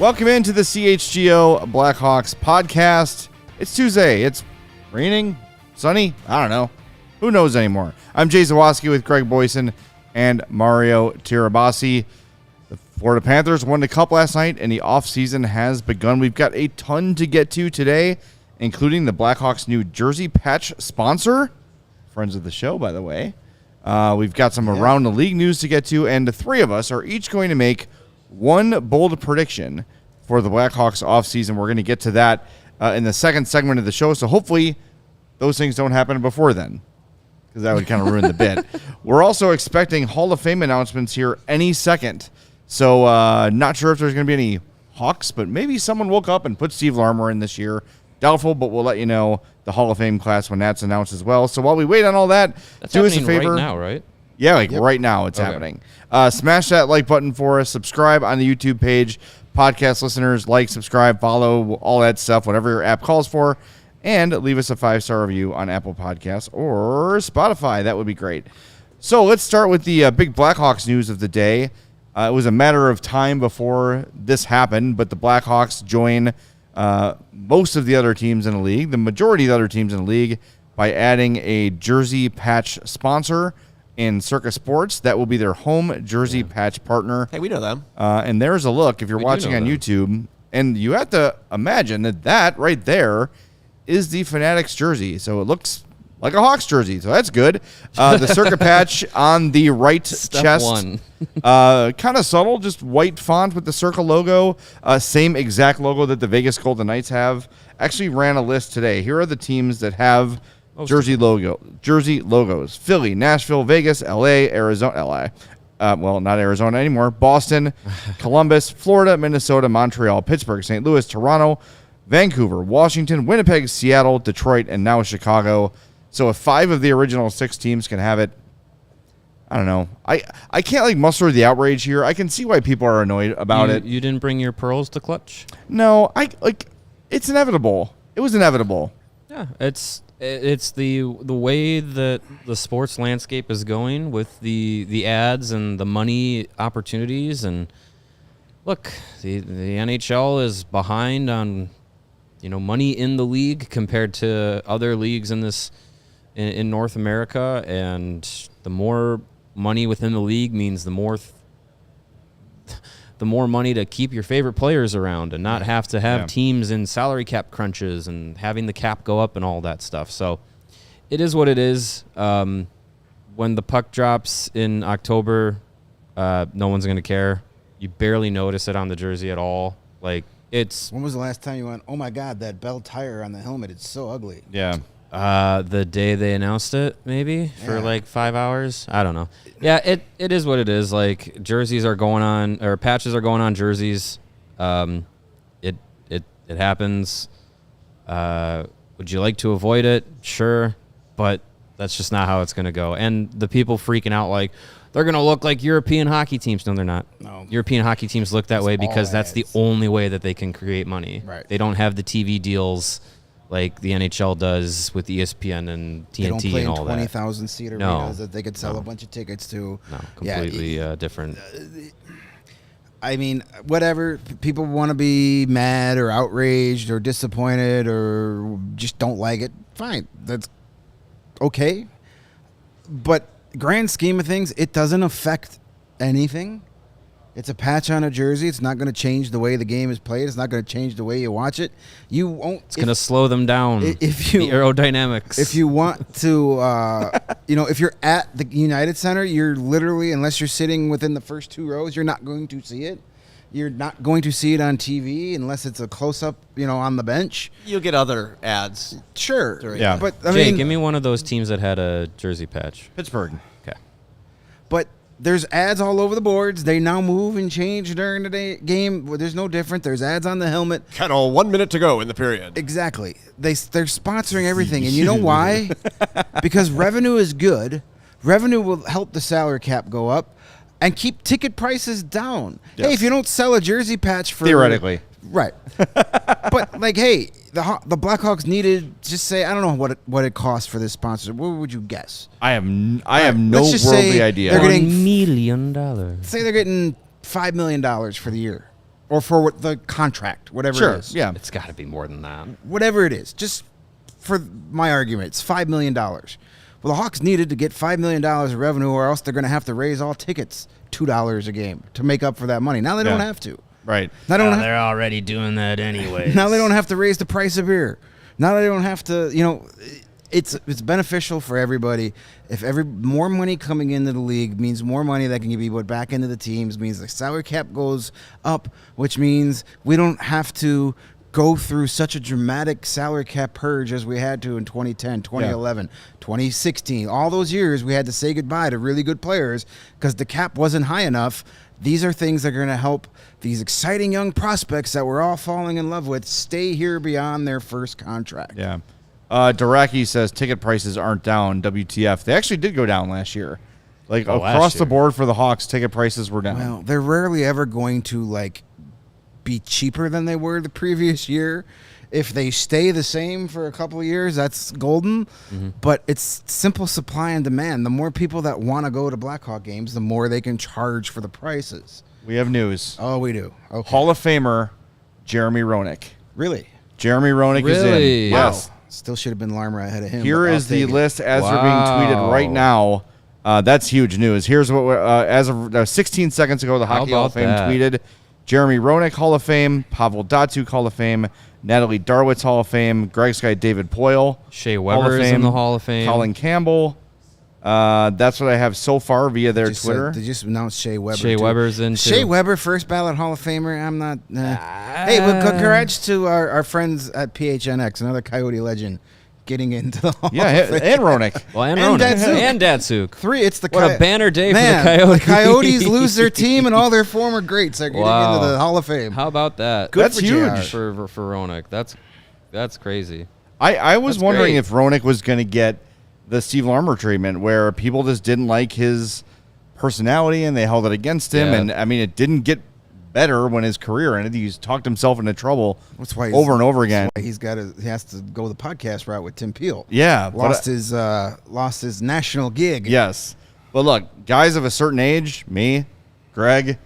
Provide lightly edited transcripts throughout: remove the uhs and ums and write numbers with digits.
Welcome into the CHGO Blackhawks Podcast. It's Tuesday. It's raining, sunny. I don't know. Who knows anymore? I'm Jay Zawaski with Greg Boysen and Mario Tirabassi. The Florida Panthers won the Cup last night, and the offseason has begun. We've got a ton to get to today, including the Blackhawks' new jersey patch sponsor. Friends of the show, by the way. We've got some around the league news to get to, and the three of us are each going to make one bold prediction for the Blackhawks offseason. We're going to get to that in the second segment of the show, so hopefully those things don't happen before then, because that would kind of ruin the bit. We're also expecting Hall of Fame announcements here any second, so not sure if there's going to be any Hawks, but maybe someone woke up and put Steve Larmer in this year. Doubtful, but we'll let you know the Hall of Fame class when that's announced as well. So while we wait on all that, do us a favor. Right now, right? Yeah, right now it's happening. Smash that like button for us. Subscribe on the YouTube page. Podcast listeners, like, subscribe, follow, all that stuff, whatever your app calls for. And leave us a 5-star review on Apple Podcasts or Spotify. That would be great. So let's start with the big Blackhawks news of the day. It was a matter of time before this happened, but the Blackhawks join most of the other teams in the league, the majority of the other teams in the league, by adding a jersey patch sponsor in Circa Sports. That will be their home jersey patch partner. Hey, we know them. And there's a look if you're watching on YouTube. And you have to imagine that right there is the Fanatics jersey. So it looks like a Hawks jersey. So that's good. The Circa patch on the right chest. One. Kind of subtle, just white font with the Circa logo. Same exact logo that the Vegas Golden Knights have. Actually ran a list today. Here are the teams that have jersey logos: Philly, Nashville, Vegas, LA, Arizona, well, not Arizona anymore, Boston, Columbus, Florida, Minnesota, Montreal, Pittsburgh, St. Louis, Toronto, Vancouver, Washington, Winnipeg, Seattle, Detroit, and now Chicago. So if 5 of the original 6 teams can have it, I don't know. I can't muster the outrage here. I can see why people are annoyed about it. You didn't bring your pearls to clutch? No, it's inevitable. It was inevitable. Yeah, it's the way that the sports landscape is going with the ads and the money opportunities. And look, the NHL is behind on money in the league compared to other leagues in North America, and the more money within the league means the more money to keep your favorite players around and not have to have teams in salary cap crunches and having the cap go up and all that stuff. So it is what it is. When the puck drops in October, no one's going to care. You barely notice it on the jersey at all. When was the last time you went, oh my God, that Bell tire on the helmet, it's so ugly? Yeah. The day they announced it, maybe for 5 hours. I don't know. Yeah, it is what it is. Jerseys are going on, or patches are going on jerseys. It happens. Would you like to avoid it? Sure, but that's just not how it's going to go. And the people freaking out they're going to look like European hockey teams. No, they're not. No. European hockey teams look that way because that's the only way that they can create money. Right. They don't have the TV deals like the NHL does with ESPN and TNT they don't play and all in 20,000 seat arenas that they could sell a bunch of tickets to. No, completely different. I mean, whatever. People want to be mad or outraged or disappointed or just don't like it. Fine. That's okay. But grand scheme of things, it doesn't affect anything. It's a patch on a jersey. It's not going to change the way the game is played. It's not going to change the way you watch it. You won't. It's going to slow them down. The aerodynamics. If you want to, if you're at the United Center, you're literally, unless you're sitting within the first 2 rows, you're not going to see it. You're not going to see it on TV unless it's a close-up, on the bench. You'll get other ads. Sure. Yeah. But, Jay, give me one of those teams that had a jersey patch. Pittsburgh. Okay. But there's ads all over the boards. They now move and change during the game. Well, there's no different. There's ads on the helmet. Kettle, 1 minute to go in the period. Exactly. They're sponsoring everything. And you know why? Because revenue is good. Revenue will help the salary cap go up and keep ticket prices down. Yes. Hey, if you don't sell a jersey patch for... Theoretically. Right. But, hey, the Blackhawks needed, just say, I don't know what it costs for this sponsor. What would you guess? I have no let's just say worldly idea. they're getting $1 million. Say they're getting $5 million for the year. Or for the contract, whatever it is. Yeah. It's got to be more than that. Whatever it is. Just for my argument, it's $5 million. Well, the Hawks needed to get $5 million of revenue, or else they're going to have to raise all tickets $2 a game to make up for that money. Now they don't have to. Right. Now They're already doing that anyway. now they don't have to raise the price of beer. Now they don't have to, it's beneficial for everybody. If more money coming into the league means more money that can be put back into the teams, means the salary cap goes up, which means we don't have to go through such a dramatic salary cap purge as we had to in 2010, 2011, 2016. All those years we had to say goodbye to really good players because the cap wasn't high enough. These are things that are going to help these exciting young prospects that we're all falling in love with stay here beyond their first contract. Yeah. Daraki says ticket prices aren't down. WTF. They actually did go down last year. Across the board for the Hawks, ticket prices were down. Well, they're rarely ever going to, be cheaper than they were the previous year. If they stay the same for a couple of years, that's golden. Mm-hmm. But it's simple supply and demand. The more people that want to go to Blackhawk games, the more they can charge for the prices. We have news. Oh, we do. Okay. Hall of Famer Jeremy Roenick. Really? Jeremy Roenick is in. Wow. Yes. Still should have been Larmer ahead of him. Here is the list as they're being tweeted right now. That's huge news. Here's what as of 16 seconds ago, the Hockey Hall of Fame tweeted Jeremy Roenick Hall of Fame, Pavel Datsyuk Hall of Fame, Natalie Darwitz Hall of Fame, Greg's guy David Poyle, Shea Weber is in the Hall of Fame, Colin Campbell. That's what I have so far via their Twitter. They just announced Shea Weber. Shea Weber's in. Shea Weber, first ballot Hall of Famer. I'm not. Hey, well, congrats to our friends at PHNX, another Coyote legend, getting into the Hall of Fame. And Roenick. Well, and Roenick. And Datsyuk. Three. It's the what a banner day for the Coyotes. The Coyotes lose their team, and all their former greats are getting into the Hall of Fame. How about that? Good That's for huge for Roenick. That's crazy. I was That's wondering great. if Roenick was going to get the Steve Larmer treatment, where people just didn't like his personality and they held it against him. Yeah. And I mean, it didn't get better when his career ended. He's talked himself into trouble That's why over and over again. That's why he has to go the podcast route with Tim Peel. Yeah, lost his national gig. Yes, but look, guys of a certain age, me, Greg,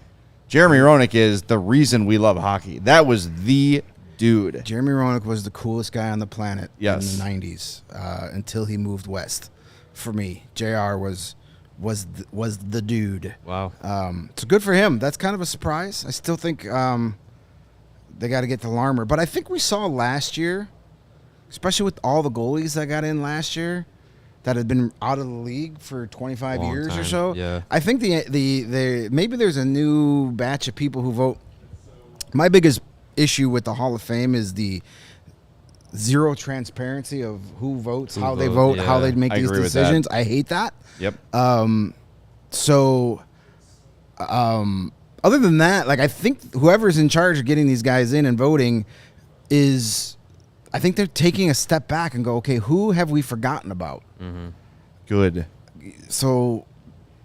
Jeremy Roenick is the reason we love hockey. That was the dude. Jeremy Roenick was the coolest guy on the planet in the 90s until he moved west. For me, JR was the dude. Wow. So good for him. That's kind of a surprise. I still think they got to get to Larmer. But I think we saw last year, especially with all the goalies that got in last year that had been out of the league for 25 years or so. Yeah. I think the maybe there's a new batch of people who vote. My biggest issue with the Hall of Fame is the zero transparency of who votes, how they vote, how they make these decisions. I hate that. Yep. Other than that, I think whoever's in charge of getting these guys in and voting I think they're taking a step back and go, okay, who have we forgotten about? Mm-hmm. Good. So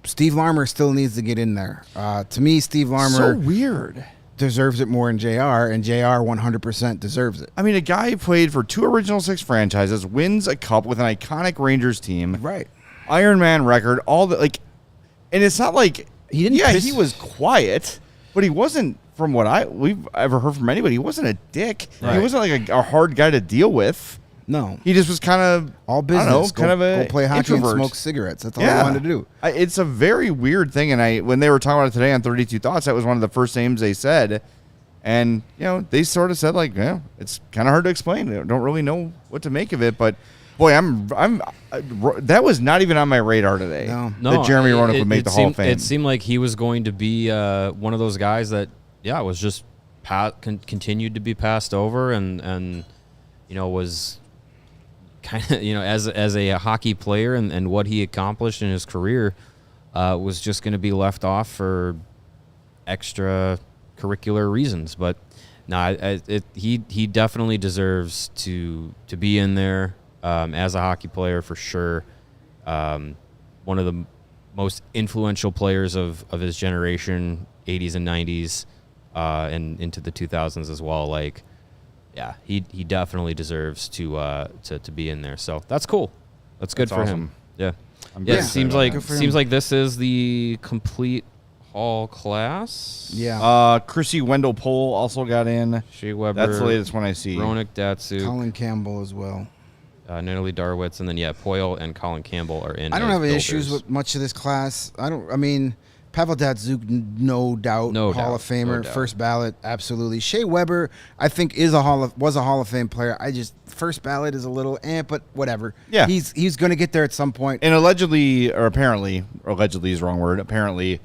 Steve Larmer still needs to get in there. To me, Steve Larmer So weird. deserves it more than JR, and JR 100% deserves it. I mean, a guy who played for 2 Original 6 franchises, wins a cup with an iconic Rangers team. Right. Iron Man record, all the and it's not like he didn't. Yeah, he was quiet, but he wasn't. From what we've ever heard from anybody, he wasn't a dick. Right. He wasn't a hard guy to deal with. No, he just was kind of all business. I don't know, kind of a go play hockey introvert. and smoke cigarettes. That's all he wanted to do. It's a very weird thing, and when they were talking about it today on 32 Thoughts, that was one of the first names they said, and they sort of said it's kind of hard to explain. I don't really know what to make of it, but. Boy, that was not even on my radar today. No, that Jeremy Roenick would make the Hall of Fame. It seemed like he was going to be one of those guys that, was just continued to be passed over, and was kind of as a hockey player and what he accomplished in his career was just going to be left off for extra curricular reasons. But no, he definitely deserves to be in there as a hockey player for sure. One of the most influential players of his generation, 80s and 90s, and into the 2000s as well. Like, yeah, he definitely deserves to be in there. So that's cool. That's good for awesome. him. Yeah. Yeah, It seems like Good for him. this is the complete Hall class. Yeah. Chrissy Wendell Pohl also got in. Shea Weber. That's the latest one I see. Ronik Datsuk, Colin Campbell as well. Natalie Darwitz, and then Poyle and Colin Campbell are in. I don't as have any builders. issues with much of this class. Pavel Datsuk, no doubt, No Hall doubt, of Famer, no doubt. first ballot, absolutely. Shea Weber, I think, was a Hall of Fame player. First ballot is a little, but whatever. Yeah. He's going to get there at some point. And allegedly is the wrong word. Apparently,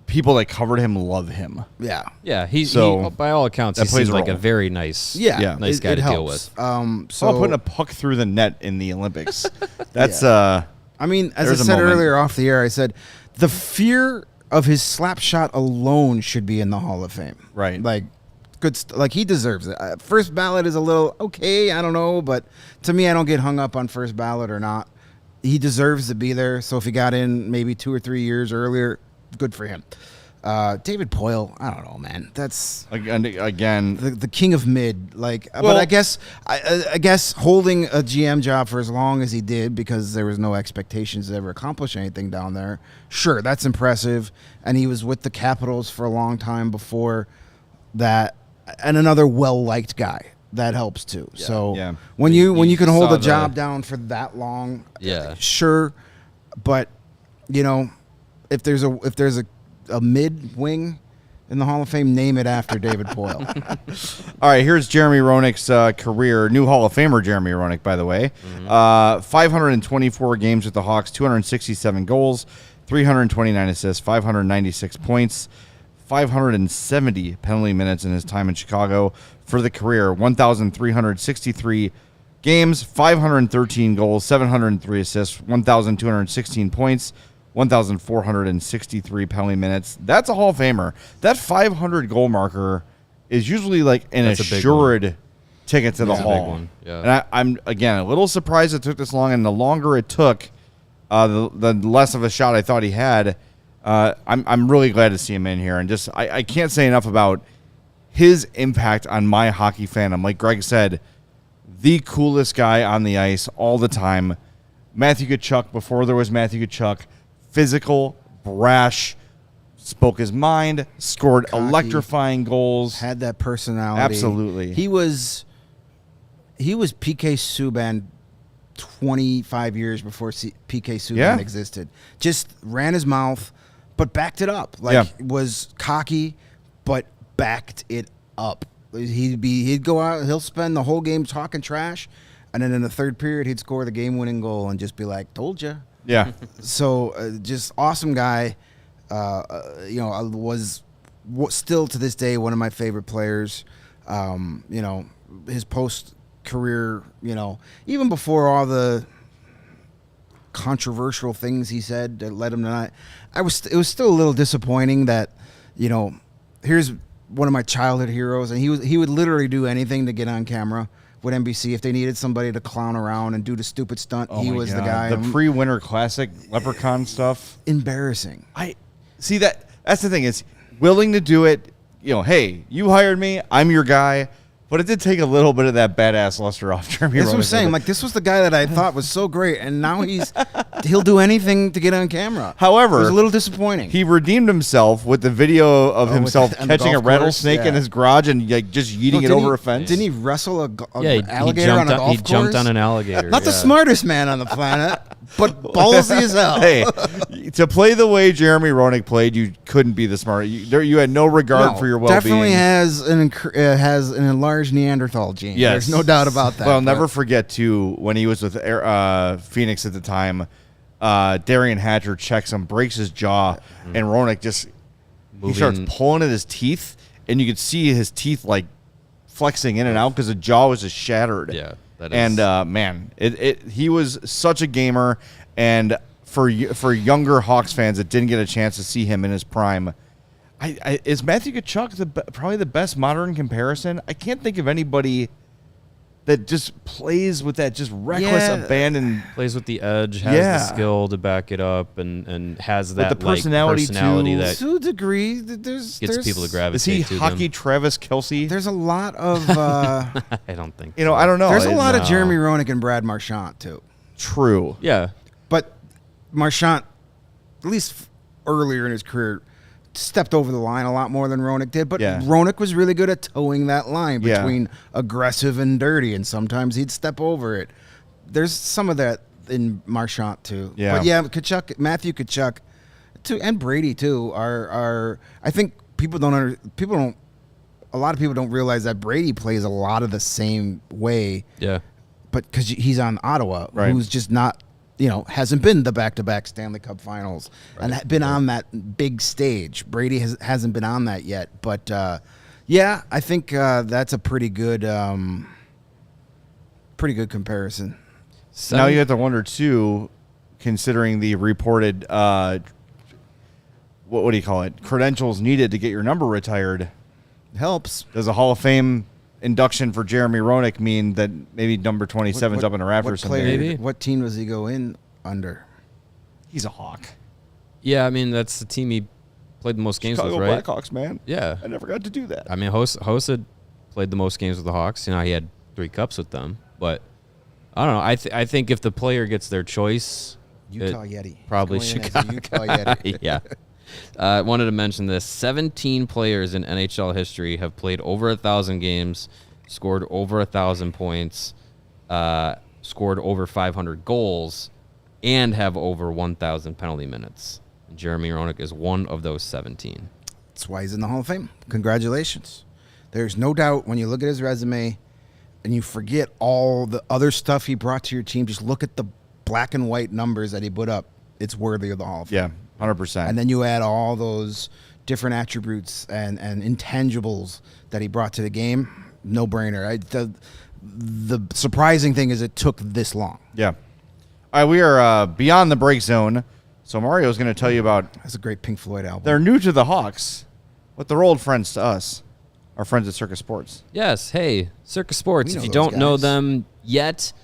people that covered him love him. Yeah. Yeah, he So, by all accounts, that he plays seems a like a role. very nice, Yeah. nice guy it to helps. deal with. So putting a puck through the net in the Olympics. That's as I there's a said moment. earlier off the air, I said the fear of his slap shot alone should be in the Hall of Fame. Right. Like, like he deserves it. First ballot is a little okay, I don't know, but to me, I don't get hung up on first ballot or not. He deserves to be there. So if he got in maybe 2 or 3 years earlier, good for him. David Poyle, I don't know, man. That's again. the king of mid. Like, Well- but I guess holding a GM job for as long as he did, because there was no expectations to ever accomplish anything down there. Sure, that's impressive. And he was with the Capitals for a long time before that, and another well-liked guy. That helps too. So Yeah. when you can hold saw a job the- down for that long, Yeah. sure. But if there's a mid wing in the Hall of Fame, name it after David Poyle. All right, here's Jeremy Roenick's career. New Hall of Famer Jeremy Roenick, by the way. 524 games with the Hawks, 267 goals, 329 assists, 596 points, 570 penalty minutes in his time in Chicago. For the career, 1,363 games, 513 goals, 703 assists, 1,216 points, 1,463 penalty minutes. That's a Hall of Famer. That 500 goal marker is usually like an That's a big assured ticket to the That's a big Hall. one, yeah. And I'm, again, a little surprised it took this long, and the longer it took, the less of a shot I thought he had. I'm really glad to see him in here. And just I can't say enough about his impact on my hockey fandom. Like Greg said, the coolest guy on the ice all the time. Matthew Tkachuk, before there was Matthew Tkachuk, physical, brash, spoke his mind, scored Cocky. electrifying goals. Had that personality. Absolutely. He was PK Subban 25 years before PK Subban Yeah. existed. Just ran his mouth, but backed it up. Was cocky, but backed it up. He'd go out, he'll spend the whole game talking trash, and then in the third period he'd score the game-winning goal and just be like, "Told you." Yeah. So just awesome guy. Was still to this day one of my favorite players. His post career, even before all the controversial things he said that led him to not. It was still a little disappointing that, here's one of my childhood heroes, and he would literally do anything to get on camera with NBC if they needed somebody to clown around and do the stupid stunt. Oh he my was the God. guy. The pre-Winter Classic Leprechaun stuff. Embarrassing. I see that's the thing, is willing to do it. Hey, you hired me, I'm your guy. But it did take a little bit of that badass luster off Jeremy. That's what I'm Roenick. saying. Like, this was the guy that I thought was so great, and now he'll do anything to get on camera. However, it was a little disappointing. He redeemed himself with the video of himself on the catching a golf rattlesnake course, in yeah. his garage and just yeeting it over a fence. Didn't he wrestle a Yeah, alligator on a golf course? he jumped on an alligator. Not the yeah. smartest man on the planet, but ballsy as hell. Hey, to play the way Jeremy Roenick played, you couldn't be the smartest. You had no regard No, for your well-being. definitely has an enlarged Neanderthal gene. Yes. There's no doubt about that. Well, but- never forget, too, when he was with Phoenix at the time, Darian Hatcher checks him, breaks his jaw, and Roenick he starts Moving- pulling at his teeth and you could see his teeth like flexing in and out because the jaw was just shattered. Yeah, that is. And man, he was such a gamer, and for younger Hawks fans that didn't get a chance to see him in his prime, is Matthew Tkachuk probably the best modern comparison? I can't think of anybody that just plays with that just reckless abandon. Plays with the edge, has the skill to back it up, and has that with the personality that to a degree. There's people to Is gravitate he to hockey them. Travis Kelce? There's a lot of I don't think I don't know. there's a lot of No. Jeremy Roenick and Brad Marchand too. True. Yeah, But Marchand, at least earlier in his career, stepped over the line a lot more than Roenick did. But Roenick was really good at towing that line between aggressive and dirty, and sometimes he'd step over it. There's some of that in Marchand too. Yeah. But yeah, Matthew Tkachuk, too, and Brady too are. I think a lot of people don't realize that Brady plays a lot of the same way. yeah. But because he's on Ottawa, Right. who's just not, hasn't been the back-to-back Stanley Cup Finals and been on that big stage. Brady hasn't been on that yet. But, I think that's a pretty good comparison. Now you have to wonder too, considering the reported what do you call it? Credentials needed to get your number retired. Helps. Does a Hall of Fame induction for Jeremy Roenick mean that maybe number 27's up in the rafters someday? Maybe. What team does he go in under? He's a Hawk. Yeah, I mean, that's the team he played the most games Chicago with, right? Blackhawks, man. Yeah. I never got to do that. I mean, Hossa played the most games with the Hawks. He had 3 cups with them. But I don't know. I think if the player gets their choice, Utah Yeti. probably He's going in as Chicago. a Utah Yeti. Yeah. I wanted to mention this. 17 players in NHL history have played over 1,000 games, scored over 1,000 points, scored over 500 goals, and have over 1,000 penalty minutes. Jeremy Roenick is one of those 17. That's why he's in the Hall of Fame. Congratulations. There's no doubt when you look at his resume and you forget all the other stuff he brought to your team, just look at the black and white numbers that he put up. It's worthy of the Hall of Fame. Yeah, 100%. And then you add all those different attributes and intangibles that he brought to the game. No brainer. The surprising thing is it took this long. Yeah. All right, we are beyond the break zone. So Mario's going to tell you about. That's a great Pink Floyd album. They're new to the Hawks, but they're old friends to us, our friends at Circa Sports. Yes. Hey, Circa Sports. We know If you those don't know guys. them yet,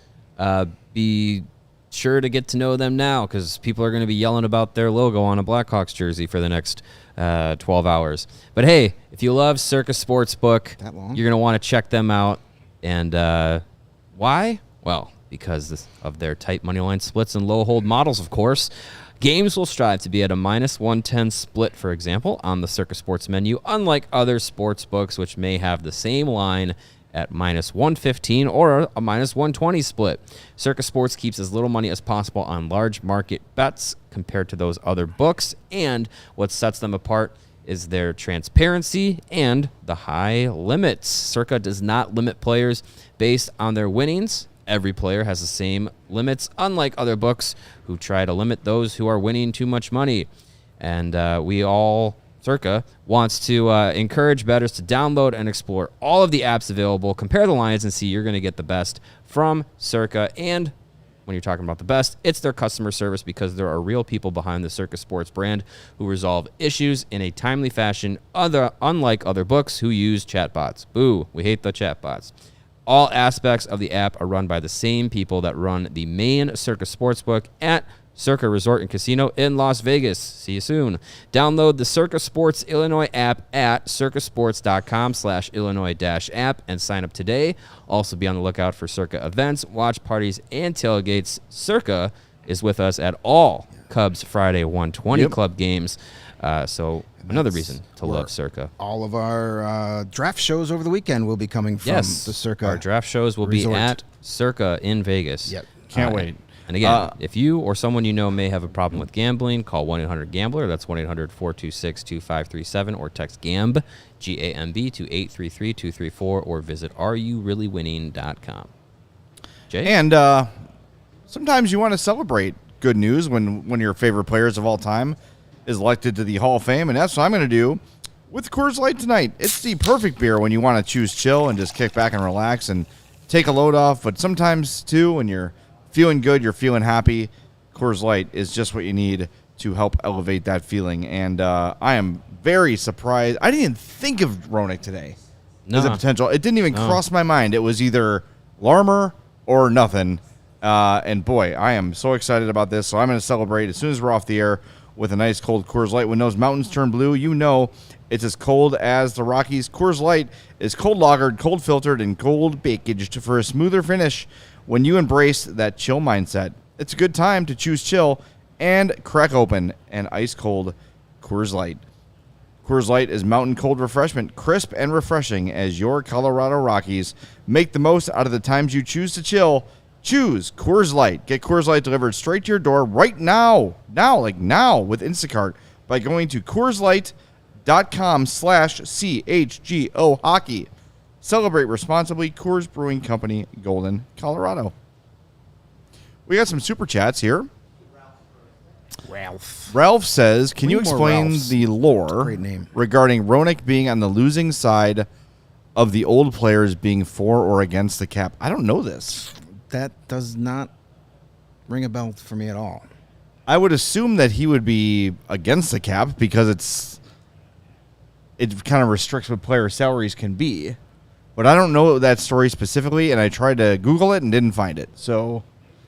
be sure to get to know them now because people are going to be yelling about their logo on a Blackhawks jersey for the next 12 hours. But hey, if you love Circa Sportsbook, That long? you're going to want to check them out. And why? Well, because of their tight money line splits and low hold models, of course. Games will strive to be at a -110 split, for example, on the Circa Sports menu, unlike other sports books which may have the same line at -115 or a -120 split. Circa Sports keeps as little money as possible on large market bets compared to those other books, and what sets them apart is their transparency and the high limits. Circa does not limit players based on their winnings. Every player has the same limits, unlike other books who try to limit those who are winning too much money. And Circa wants to encourage bettors to download and explore all of the apps available, compare the lines, and see you're going to get the best from Circa. And when you're talking about the best, it's their customer service because there are real people behind the Circa Sports brand who resolve issues in a timely fashion, unlike other books who use chatbots. Boo, we hate the chatbots. All aspects of the app are run by the same people that run the main Circa Sportsbook at Circa Resort and Casino in Las Vegas. See you soon. Download the Circa Sports Illinois app at circasports.com/Illinois-app and sign up today. Also be on the lookout for Circa events, watch parties, and tailgates. Circa is with us at all Cubs Friday 120 Club games. So another reason to love Circa. All of our draft shows over the weekend will be coming from the Circa. Our draft shows will Resort. be at Circa in Vegas. Yep. Can't wait. And again, if you or someone you know may have a problem with gambling, call 1-800-GAMBLER. That's 1-800-426-2537 or text GAMB, G-A-M-B, to 833-234 or visit areyoureallywinning.com. Jay? And sometimes you want to celebrate good news when one of your favorite players of all time is elected to the Hall of Fame, and that's what I'm going to do with Coors Light tonight. It's the perfect beer when you want to choose chill and just kick back and relax and take a load off. But sometimes, too, when you're feeling good, you're feeling happy, Coors Light is just what you need to help elevate that feeling. And I am very surprised. I didn't even think of Roenick today as a potential. It didn't even cross my mind. It was either Larmer or nothing. And, boy, I am so excited about this. So I'm going to celebrate as soon as we're off the air with a nice cold Coors Light. When those mountains turn blue, you know it's as cold as the Rockies. Coors Light is cold lagered, cold filtered, and cold baked for a smoother finish. When you embrace that chill mindset, it's a good time to choose chill and crack open an ice-cold Coors Light. Coors Light is mountain cold refreshment, crisp and refreshing as your Colorado Rockies. Make the most out of the times you choose to chill. Choose Coors Light. Get Coors Light delivered straight to your door right now. Now with Instacart by going to CoorsLight.com/CHGO Hockey. Celebrate responsibly. Coors Brewing Company, Golden, Colorado. We got some super chats here. Ralph says, can you explain the lore regarding Roenick being on the losing side of the old players being for or against the cap? I don't know this. That does not ring a bell for me at all. I would assume that he would be against the cap because it kind of restricts what player salaries can be. But I don't know that story specifically, and I tried to Google it and didn't find it. So,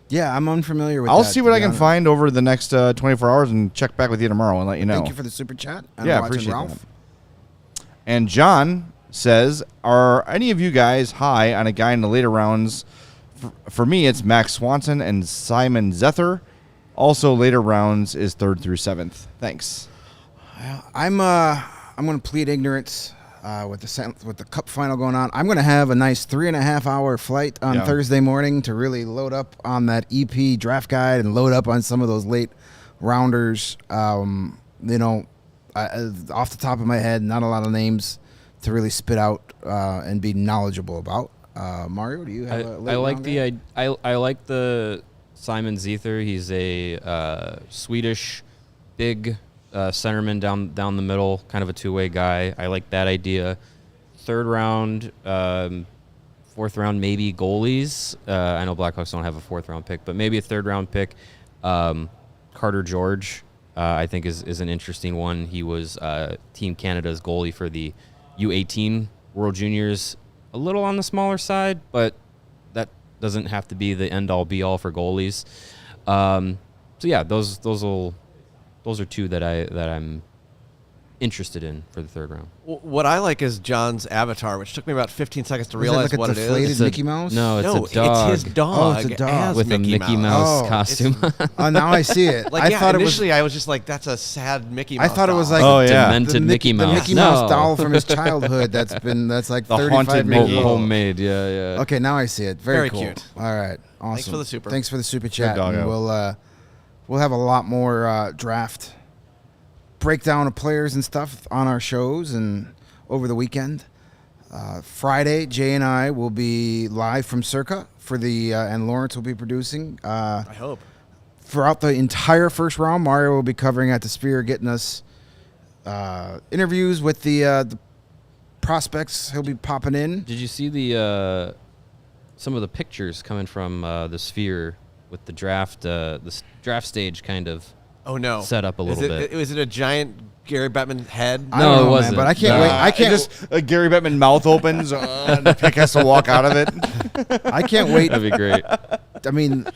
yeah, I'm unfamiliar with that. I'll see what I can find over the next 24 hours and check back with you tomorrow and let you know. Thank you for the super chat. Yeah, appreciate Ralph. That. And John says, are any of you guys high on a guy in the later rounds? For me, it's Max Swanson and Simon Zether. Also, later rounds is 3rd through 7th. Thanks. I'm going to plead ignorance with the Cup final going on. I'm going to have a nice 3.5-hour flight on Thursday morning to really load up on that EP draft guide and load up on some of those late rounders. Off the top of my head, not a lot of names to really spit out and be knowledgeable about. Mario, do you have a late I like the Simon Zether. He's a Swedish big centerman down the middle, kind of a two-way guy. I like that idea. 3rd round, 4th round, maybe goalies. I know Blackhawks don't have a 4th round pick, but maybe a 3rd round pick. Carter George, I think is an interesting one. He was Team Canada's goalie for the U18 World Juniors. A little on the smaller side, but that doesn't have to be the end-all, be-all for goalies. So yeah, those are two that I'm interested in for the 3rd round. What I like is John's avatar, which took me about 15 seconds to realize what it is. It's Mickey Mouse? No, it's a dog. It's his dog. Oh, it's a dog. With a Mickey Mouse costume. Now I see it. Initially I was just like, that's a sad Mickey Mouse I thought it was like demented Mickey Mouse. The Mickey Mouse doll from his childhood that's like the 35 haunted years Mickey. old. Homemade, yeah. Okay, now I see it. Very cool. Cute. All right, awesome. Thanks for the super chat. And we'll have a lot more draft breakdown of players and stuff on our shows and over the weekend. Friday, Jay and I will be live from Circa for and Lawrence will be producing. I hope. Throughout the entire first round, Mario will be covering at the Sphere, getting us interviews with the prospects. He'll be popping in. Did you see some of the pictures coming from the Sphere with the draft stage kind of? Oh no! Set up a little bit. Was it a giant Gary Bettman head? No, it wasn't. Man, but I can't wait. I can't. Just Gary Bettman mouth opens and the pick has to walk out of it. I can't wait. That'd be great. I mean,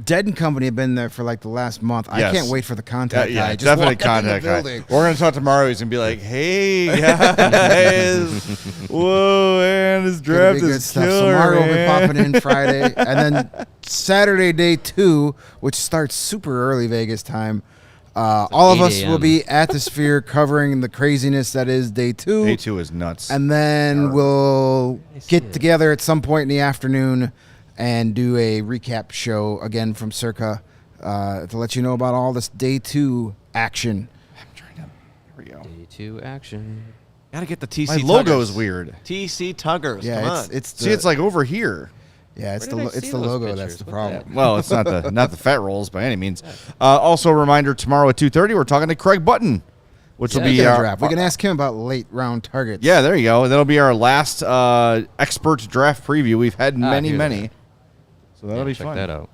Dead and Company have been there for like the last month. Yes. I can't wait for the contact guy. Just definitely walk up in the contact guy. building. We're gonna talk to Mario. He's gonna be like, "Hey guys, whoa, man, this draft Good is stuff. killer." So Mario will be man. popping in Friday, and then Saturday day 2, which starts super early Vegas time. All of us will be at the Sphere covering the craziness that is day 2. Day 2 is nuts. And then we'll get together at some point in the afternoon and do a recap show again from Circa to let you know about all this day 2 action. I'm trying to. Here we go. Day 2 action. Gotta get the TC. My logo is weird. TC Tuggers. Yeah, Come on. It's like over here. Yeah, it's Where the did I see logo those that's the pictures? problem. Well, it's not the fat rolls by any means. Also, a reminder tomorrow at 2:30, we're talking to Craig Button which will Speaking be of our draft, we can ask him about late round targets. Yeah, there you go. That'll be our last expert draft preview. We've had many. So that'll be check fun. that out.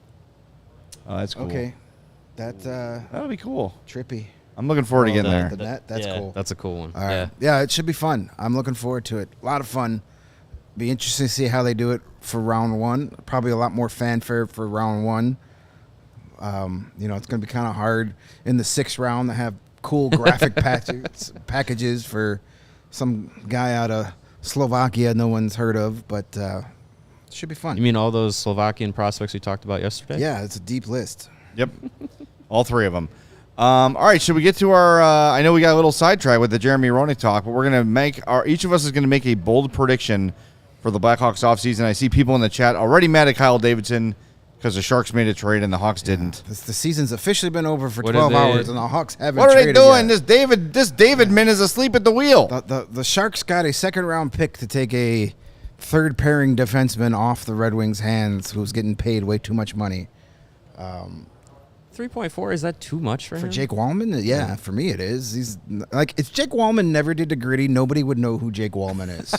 Oh, that's cool. Okay. That'll be cool. Trippy. I'm looking forward to getting there. That's cool. That's a cool one. All right. Yeah, it should be fun. I'm looking forward to it. A lot of fun. Be interesting to see how they do it for round one. Probably a lot more fanfare for round one. It's going to be kind of hard in the 6th round to have cool graphic packages for some guy out of Slovakia no one's heard of, but it should be fun. You mean all those Slovakian prospects we talked about yesterday? Yeah, it's a deep list. Yep. All 3 of them. All right, should we get to our I know we got a little sidetrack with the Jeremy Roenick talk, but we're going to make each of us is going to make a bold prediction for the Blackhawks offseason. I see people in the chat already mad at Kyle Davidson because the Sharks made a trade and the Hawks didn't. The season's officially been over for What 12 did they- hours, and the Hawks haven't What are they traded doing? yet. This David man is asleep at the wheel. The Sharks got a 2nd-round pick to take a 3rd-pairing defenseman off the Red Wings' hands who's getting paid way too much money. 3.4, is that too much for him? For Jake Wallman? Yeah, for me it is. He's like, if Jake Wallman never did the Gritty, nobody would know who Jake Wallman is.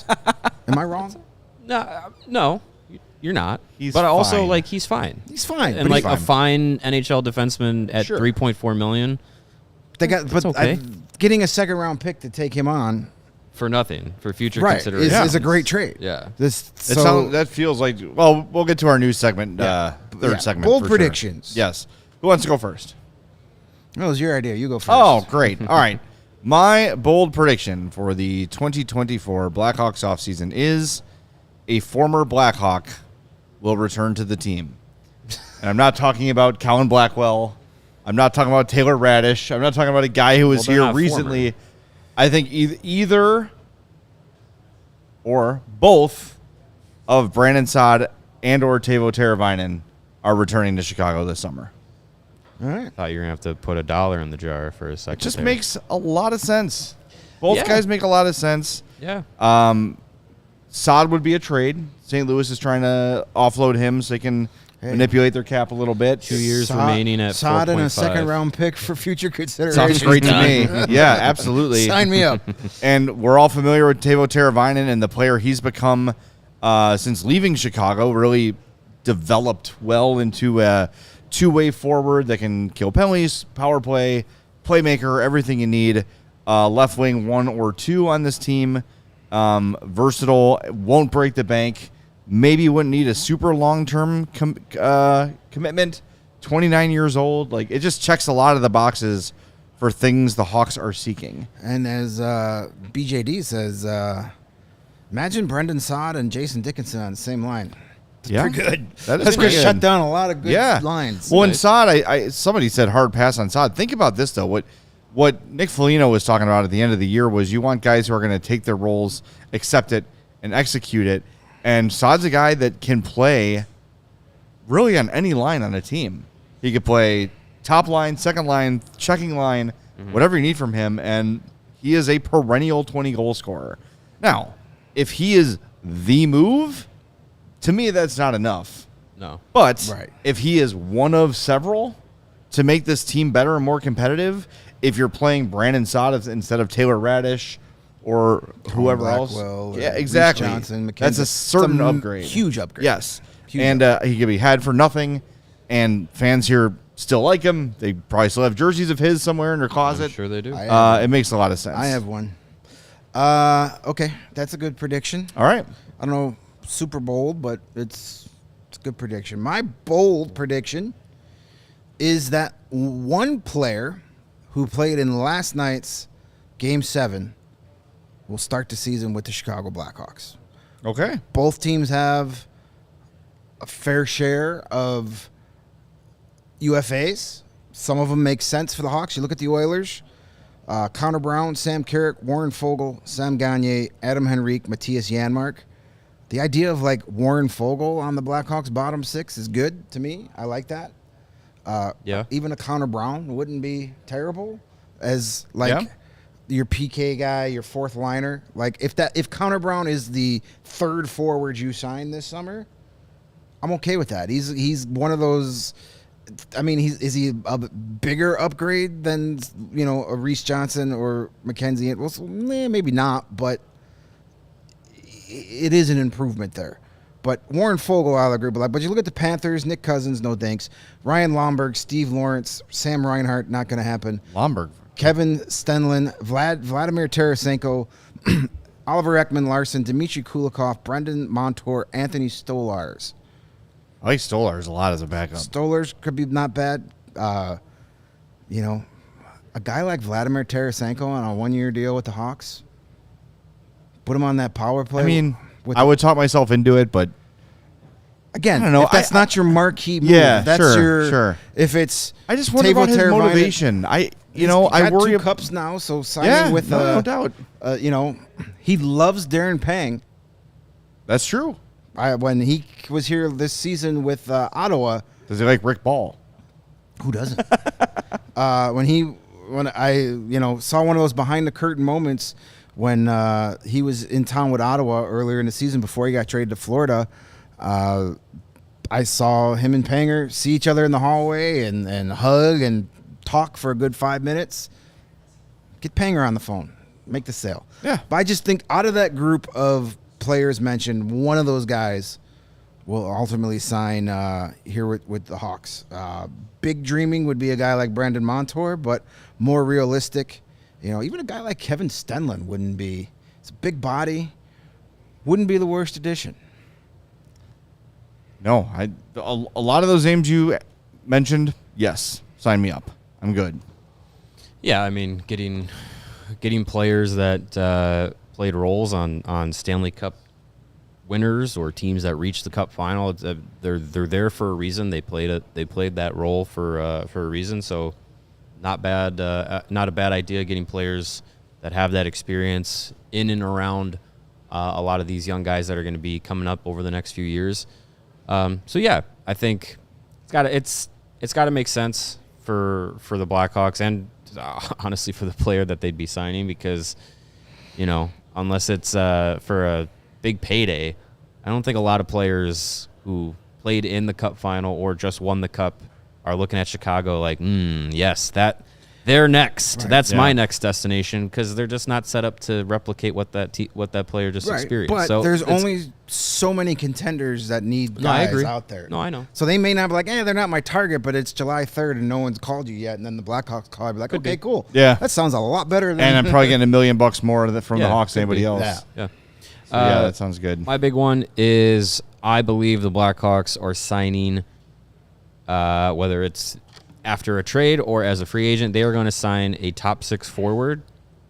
Am I wrong? No, you're not. He's but also, fine. like, he's fine. He's fine. And but like he's a fine NHL defenseman at Sure. $3.4 million they got, that's but okay. getting a 2nd-round pick to take him on, for nothing, for future right, consideration. is a great trade. Yeah. That feels like, well, we'll get to our news segment, third segment. Bold for sure. predictions. Yes. Who wants to go first? That was your idea. You go first. Oh, great. All right. My bold prediction for the 2024 Blackhawks offseason is a former Blackhawk will return to the team. And I'm not talking about Colin Blackwell. I'm not talking about Taylor Radish. I'm not talking about a guy who was Well, they're here not recently. I think either or both of Brandon Saad and or Teuvo Teravainen are returning to Chicago this summer. All right. Thought you were going to have to put a dollar in the jar for a second. It just there. makes a lot of sense. Both Yeah. guys make a lot of sense. Yeah. Saad would be a trade. St. Louis is trying to offload him so they can manipulate their cap a little bit. 2 years remaining at Saad and a 4.5. 2nd-round pick for future consideration. Sounds great to me. Yeah, absolutely. Sign me up. And we're all familiar with Teuvo Teravainen and the player he's become since leaving Chicago. Really developed well into a two-way forward that can kill penalties, power play, playmaker, everything you need. Left wing 1 or 2 on this team. Versatile, won't break the bank. Maybe wouldn't need a super long-term commitment. 29 years old. Like, it just checks a lot of the boxes for things the Hawks are seeking. And as BJD says, imagine Brendan Saad and Jason Dickinson on the same line. Yeah, Pretty good. That is That's going pretty to good. shut down a lot of good Yeah. lines. Well, in Saad, somebody said hard pass on Saad. Think about this, though. What Nick Foligno was talking about at the end of the year was you want guys who are going to take their roles, accept it, and execute it. And Saad's a guy that can play really on any line on a team. He could play top line, second line, checking line, whatever you need from him, and he is a perennial 20-goal scorer. Now, if he is the move, to me, that's not enough. No. But Right. if he is one of several to make this team better and more competitive, if you're playing Brandon Saad instead of Taylor Radish or whoever Blackwell, else, yeah, Reese exactly. Johnson, That's a McKenzie. certain Some upgrade, huge upgrade. Yes, Huge and he could be had for nothing, and fans here still like him. They probably still have jerseys of his somewhere in their closet. I'm sure they do. It makes a lot of sense. I have one. Okay, that's a good prediction. All right. I don't know, super bold, but it's a good prediction. My bold prediction is that one player who played in last night's Game 7 will start the season with the Chicago Blackhawks. Okay. Both teams have a fair share of UFAs. Some of them make sense for the Hawks. You look at the Oilers, Connor Brown, Sam Carrick, Warren Fogle, Sam Gagner, Adam Henrique, Matthias Janmark. The idea of like Warren Fogle on the Blackhawks bottom 6 is good to me. I like that. Yeah. Even a Connor Brown wouldn't be terrible as like Yeah. your PK guy, your fourth liner. Like if Connor Brown is the third forward you sign this summer, I'm okay with that. He's one of those I mean, is he a bigger upgrade than, a Reese Johnson or Mackenzie? Well, maybe not, but it is an improvement there. But Warren Fogle, I'll agree with that. But you look at the Panthers, Nick Cousins, no thanks. Ryan Lomberg, Steve Lawrence, Sam Reinhart, not going to happen. Lomberg. Kevin Stenlin, Vladimir Tarasenko, Oliver Ekman-Larsson, Dmitry Kulikov, Brendan Montour, Anthony Stolars. I like Stolars a lot as a backup. Stolars could be not bad. A guy like Vladimir Tarasenko on a 1-year deal with the Hawks. Put him on that power play. I mean, I would talk myself into it, but again, I don't know. If that's not your marquee move. Yeah, that's sure. If it's, I just wonder about his motivation. I worry. 2 cups now, so signing Yeah, with no doubt. He loves Darren Pang. That's true. When he was here this season with Ottawa. Does he like Rick Ball? Who doesn't? When I saw one of those behind the curtain moments when he was in town with Ottawa earlier in the season before he got traded to Florida, I saw him and Panger see each other in the hallway and hug and talk for a good 5 minutes. Get Panger on the phone. Make the sale. Yeah. But I just think out of that group of players mentioned, one of those guys will ultimately sign here with the Hawks. Big dreaming would be a guy like Brandon Montour, but more realistic, even a guy like Kevin Stenlin wouldn't be. It's a big body, wouldn't be the worst addition. No, a lot of those names you mentioned, yes, sign me up. I'm good. Yeah, I mean, getting players that played roles on Stanley Cup winners or teams that reached the Cup final. They're there for a reason. They played that role for a reason. So, not a bad idea getting players that have that experience in and around a lot of these young guys that are going to be coming up over the next few years. So yeah, I think it's got to make sense for the Blackhawks and honestly for the player that they'd be signing because, unless it's for a big payday, I don't think a lot of players who played in the Cup final or just won the Cup are looking at Chicago like, yes, they're next. Right. That's my next destination because they're just not set up to replicate what that player just experienced. But so there's only so many contenders that need guys out there. No, I know. So they may not be like, they're not my target, but it's July 3rd and no one's called you yet. And then the Blackhawks call. I'd be like, okay, cool. Yeah. That sounds a lot better than. And I'm probably getting $1 million more from the Hawks than anybody else. Yeah. So, that sounds good. My big one is I believe the Blackhawks are signing, whether it's after a trade or as a free agent, they are going to sign a top 6 forward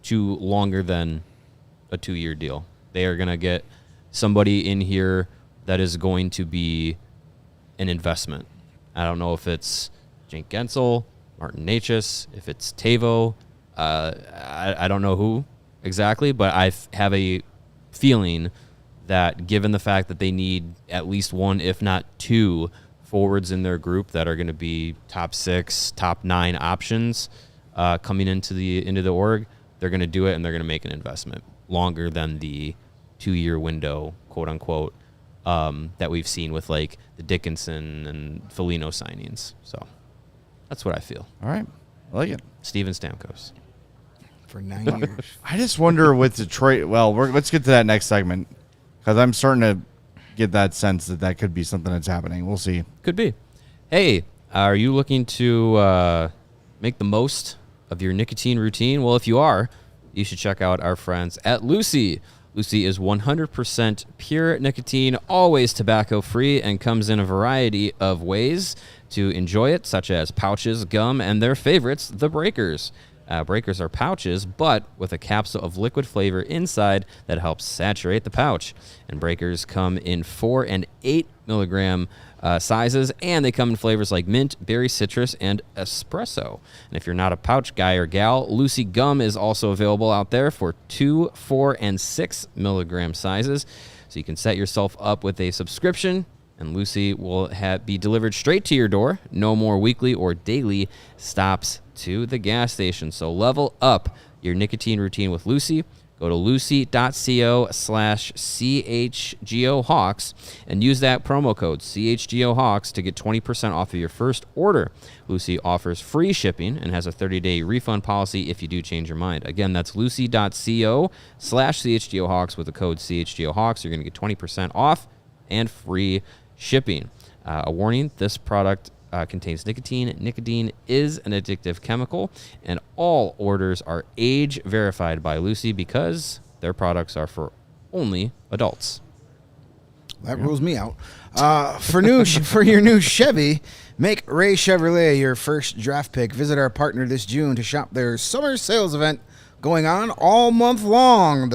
to longer than a 2-year deal. They are going to get somebody in here that is going to be an investment. I don't know if it's Jake Gensel, Martin Necas, if it's Tavo. I don't know who exactly, but I have a feeling that given the fact that they need at least one, if not 2, forwards in their group that are going to be top 6, top 9 options coming into the org, they're going to do it and they're going to make an investment longer than the 2-year window, quote unquote, that we've seen with like the Dickinson and Foligno signings. So that's what I feel. All right, I like it. Steven Stamkos For 9 years. I just wonder with Detroit. Well, let's get to that next segment because I'm starting to get that sense that could be something that's happening. We'll see. Could be. Hey, are you looking to make the most of your nicotine routine? Well, if you are, you should check out our friends at Lucy. Lucy is 100% pure nicotine, always tobacco-free, and comes in a variety of ways to enjoy it, such as pouches, gum, and their favorites, the Breakers. Breakers are pouches, but with a capsule of liquid flavor inside that helps saturate the pouch. And Breakers come in 4 and 8 milligram sizes, and they come in flavors like mint, berry citrus, and espresso. And if you're not a pouch guy or gal, Lucy Gum is also available out there for 2, 4, and 6 milligram sizes. So you can set yourself up with a subscription, and Lucy will be delivered straight to your door. No more weekly or daily stops to the gas station. So level up your nicotine routine with Lucy. Go to lucy.co/CHGO Hawks and use that promo code CHGO Hawks to get 20% off of your first order. Lucy offers free shipping and has a 30-day refund policy if you do change your mind. Again, that's lucy.co/CHGO Hawks with the code CHGO Hawks. You're going to get 20% off and free shipping. A warning, this product contains nicotine. Nicotine is an addictive chemical, and all orders are age verified by Lucy because their products are for only adults. That rules me out. For your new Chevy, make Ray Chevrolet your first draft pick. Visit our partner this June to shop their summer sales event going on all month long.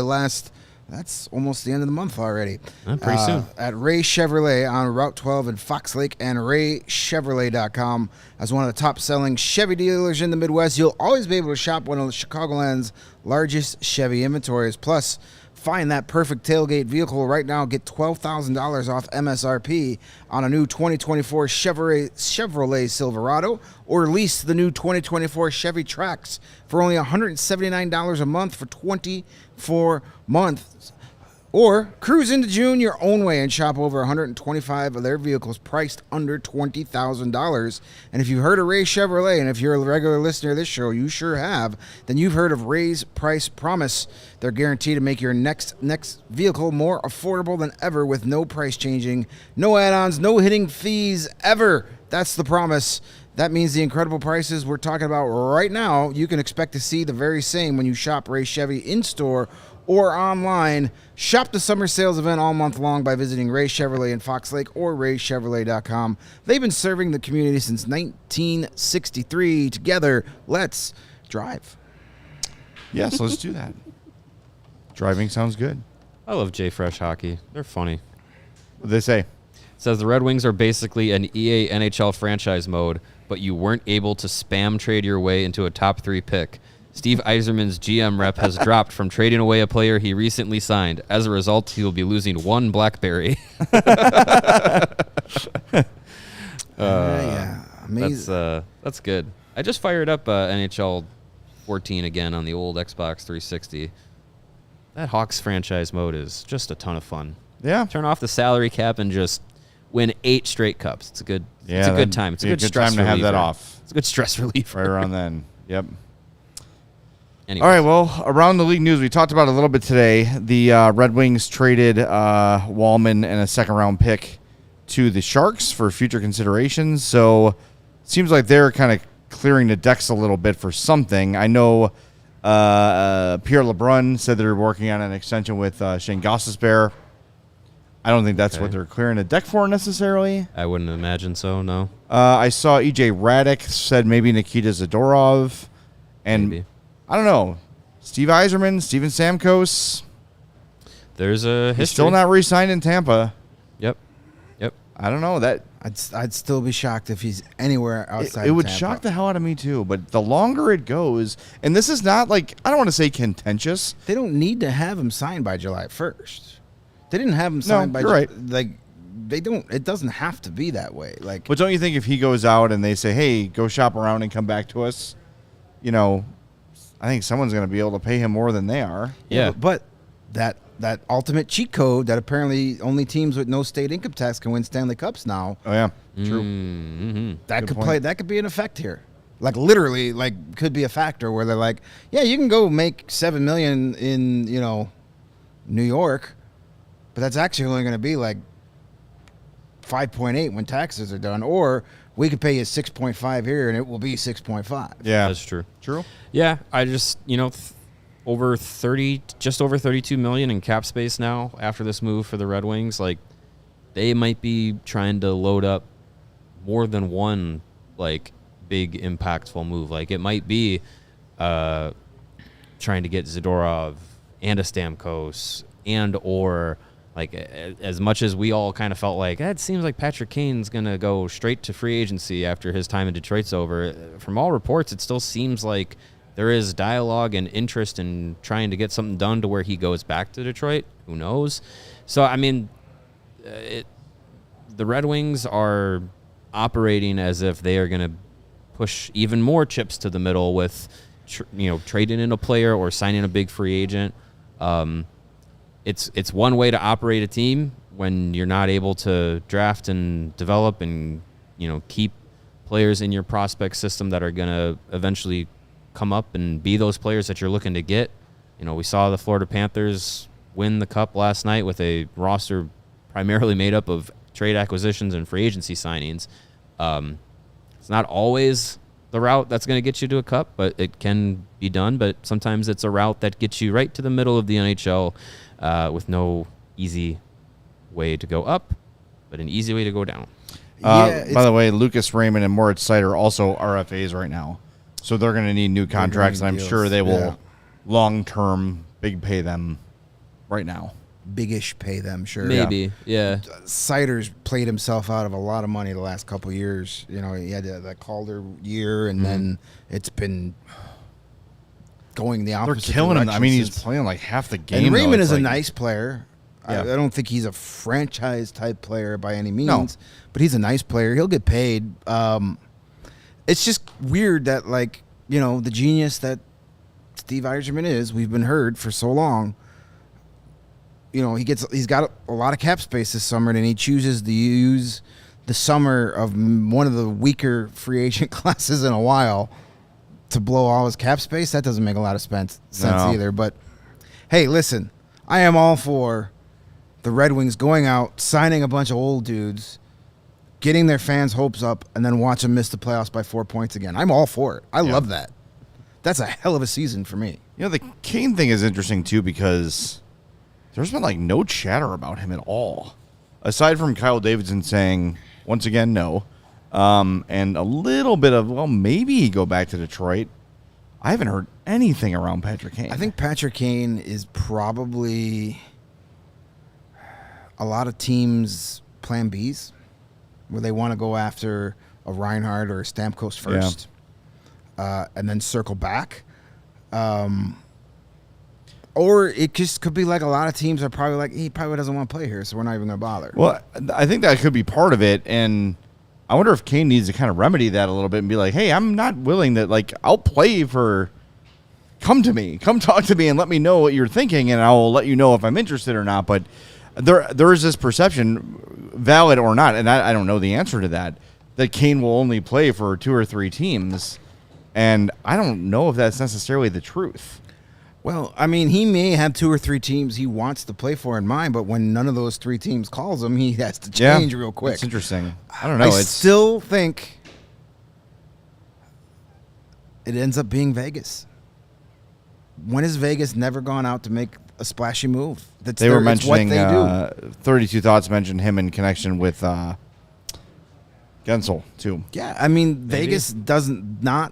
That's almost the end of the month already. Pretty soon. At Ray Chevrolet on Route 12 in Fox Lake and RayChevrolet.com. As one of the top-selling Chevy dealers in the Midwest, you'll always be able to shop one of Chicagoland's largest Chevy inventories. Plus, find that perfect tailgate vehicle right now. Get $12,000 off MSRP on a new 2024 Chevrolet Silverado, or lease the new 2024 Chevy Trax for only $179 a month for 24 months. Or cruise into June your own way and shop over 125 of their vehicles priced under $20,000. And if you've heard of Ray Chevrolet, and if you're a regular listener of this show, you sure have, then you've heard of Ray's Price Promise. They're guaranteed to make your next vehicle more affordable than ever with no price changing, no add-ons, no hitting fees ever. That's the promise. That means the incredible prices we're talking about right now, you can expect to see the very same when you shop Ray Chevy in-store or online. Shop the summer sales event all month long by visiting Ray Chevrolet in Fox Lake or RayChevrolet.com. They've been serving the community since 1963. Together, let's drive. Yes, let's do that. Driving sounds good. I love J-Fresh Hockey. They're funny. What they say? It says the Red Wings are basically an EA NHL franchise mode, but you weren't able to spam trade your way into a top 3 pick. Steve Yzerman's GM rep has dropped from trading away a player he recently signed. As a result, he will be losing 1 BlackBerry. Yeah, amazing. That's good. I just fired up NHL 14 again on the old Xbox 360. That Hawks franchise mode is just a ton of fun. Yeah. Turn off the salary cap and just win 8 straight cups. It's a good. It's a good time. It's a good stress time to have reliever. that off. It's a good stress reliever. Right around then. Yep. Anyways. All right, well, around the league news, we talked about it a little bit today. The Red Wings traded Wallman and a second-round pick to the Sharks for future considerations. So it seems like they're kind of clearing the decks a little bit for something. I know Pierre LeBrun said they're working on an extension with Shane Gostisbehere. I don't think that's what they're clearing the deck for necessarily. I wouldn't imagine so, no. I saw EJ Radick said maybe Nikita Zadorov. And Maybe. I don't know. Steve Yzerman, Steven Stamkos. There's a history. He's still not re-signed in Tampa. Yep. I don't know. That I'd still be shocked if he's anywhere outside. it would Tampa. shock the hell out of me too. But the longer it goes, and this is not like, I don't want to say contentious. They don't need to have him signed by July 1st. They didn't have him signed by. You're right. Like they don't. It doesn't have to be that way. Like, But don't you think if he goes out and they say, "Hey, go shop around and come back to us," you know, I think someone's going to be able to pay him more than they are. Yeah. But that ultimate cheat code that apparently only teams with no state income tax can win Stanley Cups now. Oh yeah, true. Mm-hmm. That Good could point. play. That could be an effect here. Like literally, like could be a factor where they're like, yeah, you can go make $7 million in New York, but that's actually only going to be like 5.8 when taxes are done, or we could pay you 6.5 here and it will be 6.5. Yeah, That's true. True. Yeah, I just, just over 32 million in cap space now after this move for the Red Wings. Like, they might be trying to load up more than one, like, big impactful move. Like, it might be trying to get Zadorov and a Stamkos or like, as much as we all kind of felt like, it seems like Patrick Kane's going to go straight to free agency after his time in Detroit's over. From all reports, it still seems like there is dialogue and interest in trying to get something done to where he goes back to Detroit. Who knows? So, I mean, the Red Wings are operating as if they are going to push even more chips to the middle with, trading in a player or signing a big free agent. It's one way to operate a team when you're not able to draft and develop and keep players in your prospect system that are going to eventually come up and be those players that you're looking to get. We saw the Florida Panthers win the Cup last night with a roster primarily made up of trade acquisitions and free agency signings. It's not always the route that's going to get you to a Cup, but it can be done. But sometimes it's a route that gets you right to the middle of the NHL with no easy way to go up, but an easy way to go down. By the way, Lucas Raymond and Moritz Seider are also RFAs right now. So they're going to need new contracts, and I'm sure they will long-term big pay them right now. Biggish pay them, sure. Maybe, yeah. Seider's played himself out of a lot of money the last couple of years. He had that Calder year, and then it's been going the opposite direction. They're killing him. I mean, he's playing like half the game. And Raymond is a nice player. Yeah. I don't think he's a franchise-type player by any means, but he's a nice player. He'll get paid. It's just weird that, the genius that Steve Yzerman is, we've been heard for so long, he's got a lot of cap space this summer, and he chooses to use the summer of one of the weaker free agent classes in a while to blow all his cap space. That doesn't make a lot of sense either. But, hey, listen, I am all for the Red Wings going out, signing a bunch of old dudes, getting their fans' hopes up, and then watch them miss the playoffs by 4 points again. I'm all for it. I love that. That's a hell of a season for me. The Kane thing is interesting, too, because there's been, no chatter about him at all. Aside from Kyle Davidson saying, once again, no. And a little bit of, maybe he go back to Detroit. I haven't heard anything around Patrick Kane. I think Patrick Kane is probably a lot of teams' plan Bs, where they want to go after a Reinhart or a Stamkos first, and then circle back. Or it just could be like a lot of teams are probably like, he probably doesn't want to play here, so we're not even going to bother. Well, I think that could be part of it, and I wonder if Kane needs to kind of remedy that a little bit and be like, hey, I'm not willing to, I'll play for, come to me, come talk to me and let me know what you're thinking, and I'll let you know if I'm interested or not, but there is this perception, valid or not, and I don't know the answer to that Kane will only play for 2 or 3 teams, and I don't know if that's necessarily the truth. Well, I mean, he may have 2 or 3 teams he wants to play for in mind, but when none of those 3 teams calls him, he has to change real quick. It's interesting. I don't know. I still think it ends up being Vegas. When has Vegas never gone out to make a splashy move? They were mentioning, 32 Thoughts mentioned him in connection with Gensel, too. Yeah, I mean, Vegas doesn't not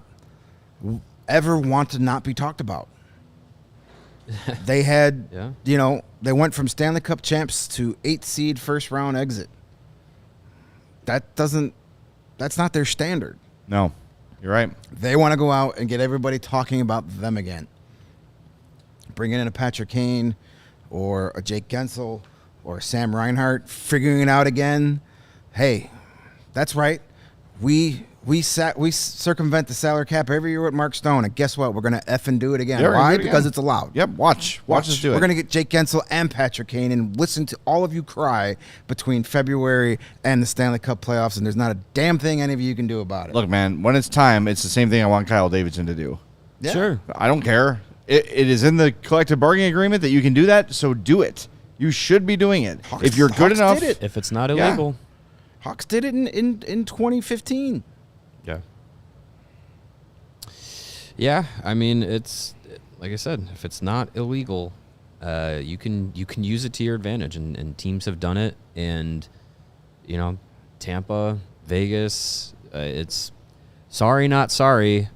ever want to not be talked about. They had, they went from Stanley Cup champs to 8th seed first round exit. That's not their standard. No, you're right. They want to go out and get everybody talking about them again. Bringing in a Patrick Kane or a Jake Gensel or Sam Reinhart, figuring it out again. Hey, that's right. We circumvent the salary cap every year with Mark Stone, and guess what? We're going to effing do it again. Yeah, why? Because it's allowed. Yep, watch us do it. We're going to get Jake Gensel and Patrick Kane and listen to all of you cry between February and the Stanley Cup playoffs, and there's not a damn thing any of you can do about it. Look, man, when it's time, it's the same thing I want Kyle Davidson to do. Yeah. Sure. I don't care. It is in the collective bargaining agreement that you can do that, so do it. You should be doing it. If you're good enough. Did it. If it's not illegal. Hawks did it in 2015. Yeah. Yeah, I mean, it's like I said, if it's not illegal, you can use it to your advantage, and teams have done it. And Tampa, Vegas, it's sorry, not sorry.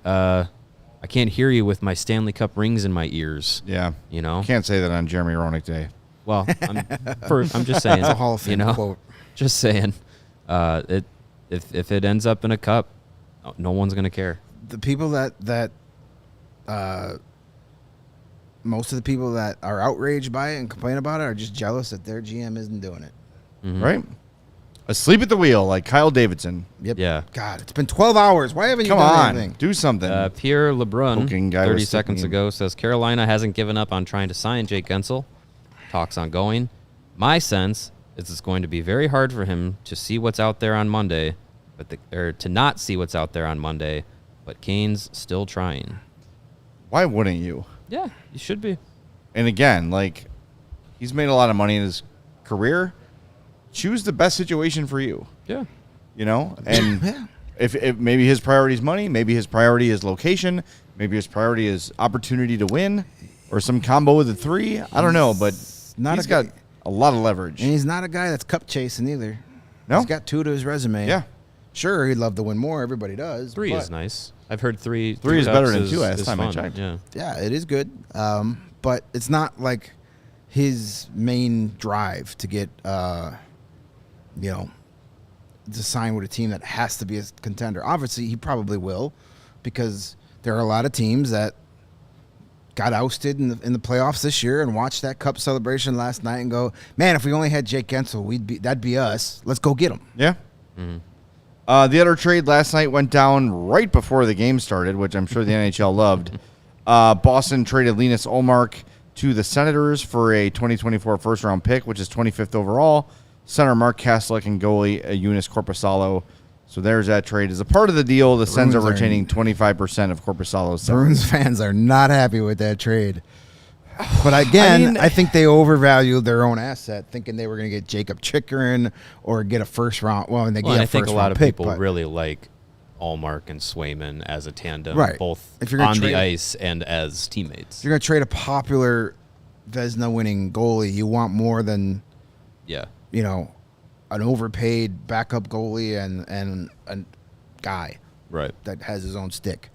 I can't hear you with my Stanley Cup rings in my ears. Yeah, can't say that on Jeremy Roenick Day. Well, I'm just saying. It's a Hall of Fame quote. Just saying. If it ends up in a cup, no one's gonna care. The people that most of the people that are outraged by it and complain about it are just jealous that their GM isn't doing it. Mm-hmm. Right? Asleep at the wheel like Kyle Davidson. Yep. Yeah. God, it's been 12 hours. Why haven't you Come done on, anything? do something. Pierre LeBrun, Poking guy 30 with seconds sticking- ago, says Carolina hasn't given up on trying to sign Jake Gensel. Talks ongoing. My sense is it's going to be very hard for him to see what's out there on Monday, or to not see what's out there on Monday, but Kane's still trying. Why wouldn't you? Yeah, you should be. And again, like, he's made a lot of money in his career. Choose the best situation for you. Yeah. You know? And Yeah. if maybe his priority is money, maybe his priority is location, maybe his priority is opportunity to win, or some combo with the three. I don't know, but not he's a got guy- a lot of leverage. And he's not a guy that's cup chasing either. No? He's got 2 to his resume. Yeah. Sure, he'd love to win more. Everybody does. 3 but is nice. I've heard 3. Three is cups better than 2 last is time I fun. checked. Yeah. Yeah, it is good. But it's not like his main drive to get, to sign with a team that has to be a contender. Obviously, he probably will, because there are a lot of teams that got ousted in the playoffs this year and watched that cup celebration last night and go, man, if we only had Jake Gensel, that'd be us. Let's go get him. Yeah. Mm-hmm. The other trade last night went down right before the game started, which I'm sure the NHL loved. Boston traded Linus Ullmark to the Senators for a 2024 first-round pick, which is 25th overall. Center Mark Kastelik and goalie Eunice Korpisalo. So there's that trade. As a part of the deal, the Sens are retaining 25% of Korpisalo's salary. Bruins fans are not happy with that trade. But again, I think they overvalued their own asset, thinking they were going to get Jacob Chikrin or get a first round. Well, and they get a I think first a lot round of pick, people but really like Allmark and Swayman as a tandem, Right. both If you're gonna on trade- the ice and as teammates. if you're going to trade a popular Vezina winning goalie, you want more than Yeah. an overpaid backup goalie and a guy Right. that has his own stick.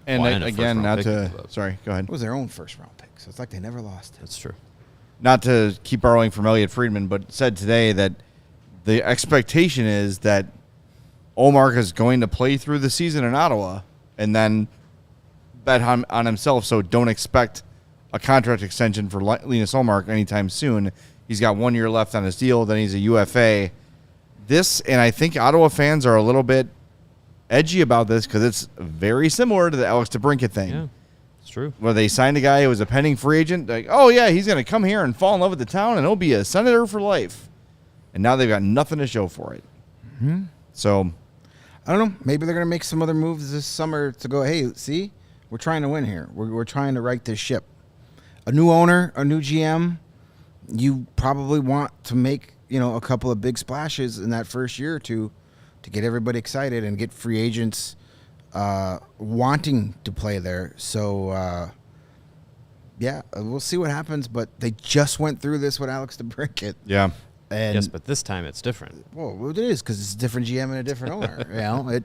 And Well, and a again, first-round not pick to as well. sorry, go ahead. It was their own first round pick, so it's like they never lost. That's true. Not to keep borrowing from Elliot Friedman, but said today that the expectation is that Ullmark is going to play through the season in Ottawa and then bet on himself. So don't expect a contract extension for Linus Ullmark anytime soon. He's got 1 year left on his deal. Then he's a UFA. And I think Ottawa fans are a little bit edgy about this because it's very similar to the Alex DeBrincat thing. Yeah. It's true. Where they signed a guy who was a pending free agent. Like, oh, yeah, he's going to come here and fall in love with the town, and he'll be a Senator for life. And now they've got nothing to show for it. Mm-hmm. So, I don't know. Maybe they're going to make some other moves this summer to go, hey, see, we're trying to win here. We're trying to right this ship. A new owner, a new GM, you probably want to make, a couple of big splashes in that first year or two to get everybody excited and get free agents wanting to play there. So, we'll see what happens. But they just went through this with Alex DeBrincat. yeah. And Yes, but this time it's different. well, it is because it's a different GM and a different owner. It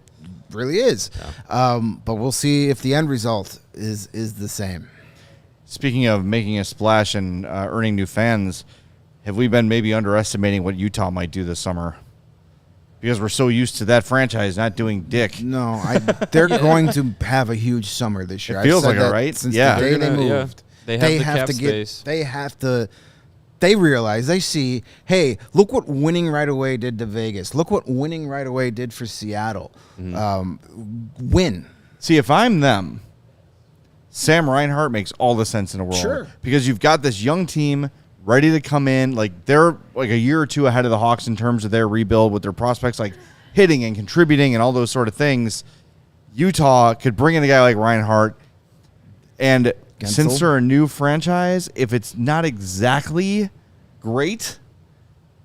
really is. But we'll see if the end result is the same. Speaking of making a splash and earning new fans, have we been maybe underestimating what Utah might do this summer? Because we're so used to that franchise not doing dick. No, they're going to have a huge summer this year. It feels I've said like it, that right? Since Yeah. the day They're they gonna- yeah. moved. They have the cap space. They have to. They realize, they see, hey, look what winning right away did to Vegas. Look what winning right away did for Seattle. Win. See, if I'm them, Sam Reinhart makes all the sense in the world. Sure. Because you've got this young team ready to come in. Like, they're like a year or two ahead of the Hawks in terms of their rebuild with their prospects, like hitting and contributing and all those sort of things. Utah could bring in a guy like Reinhart. And Gensel? since they're a new franchise, if it's not exactly great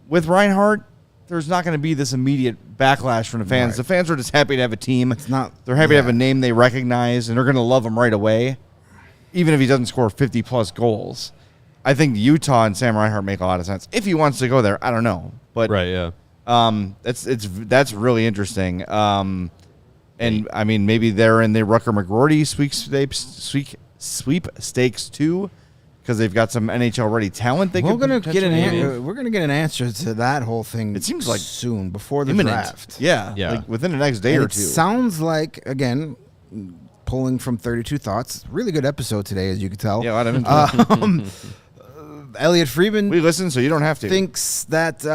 with Reinhart, there's not going to be this immediate backlash from the fans. Right. The fans are just happy to have a team. It's not. They're happy to have a name they recognize, and they're going to love him right away, even if he doesn't score 50-plus goals. I think Utah and Sam Reinhart make a lot of sense. If he wants to go there, I don't know. But Right, yeah. that's really interesting. And, I mean, maybe they're in the Rucker-McGroarty sweepstakes too, because they've got some NHL-ready talent. We're gonna get maybe. we're gonna get an answer to that whole thing. It seems like soon before the imminent. draft. Yeah, Yeah. like within the next day And or it two. sounds like, again, pulling from 32 Thoughts. Really good episode today, as you can tell. Yeah, Elliot Friedman we listen, so you don't have to. thinks that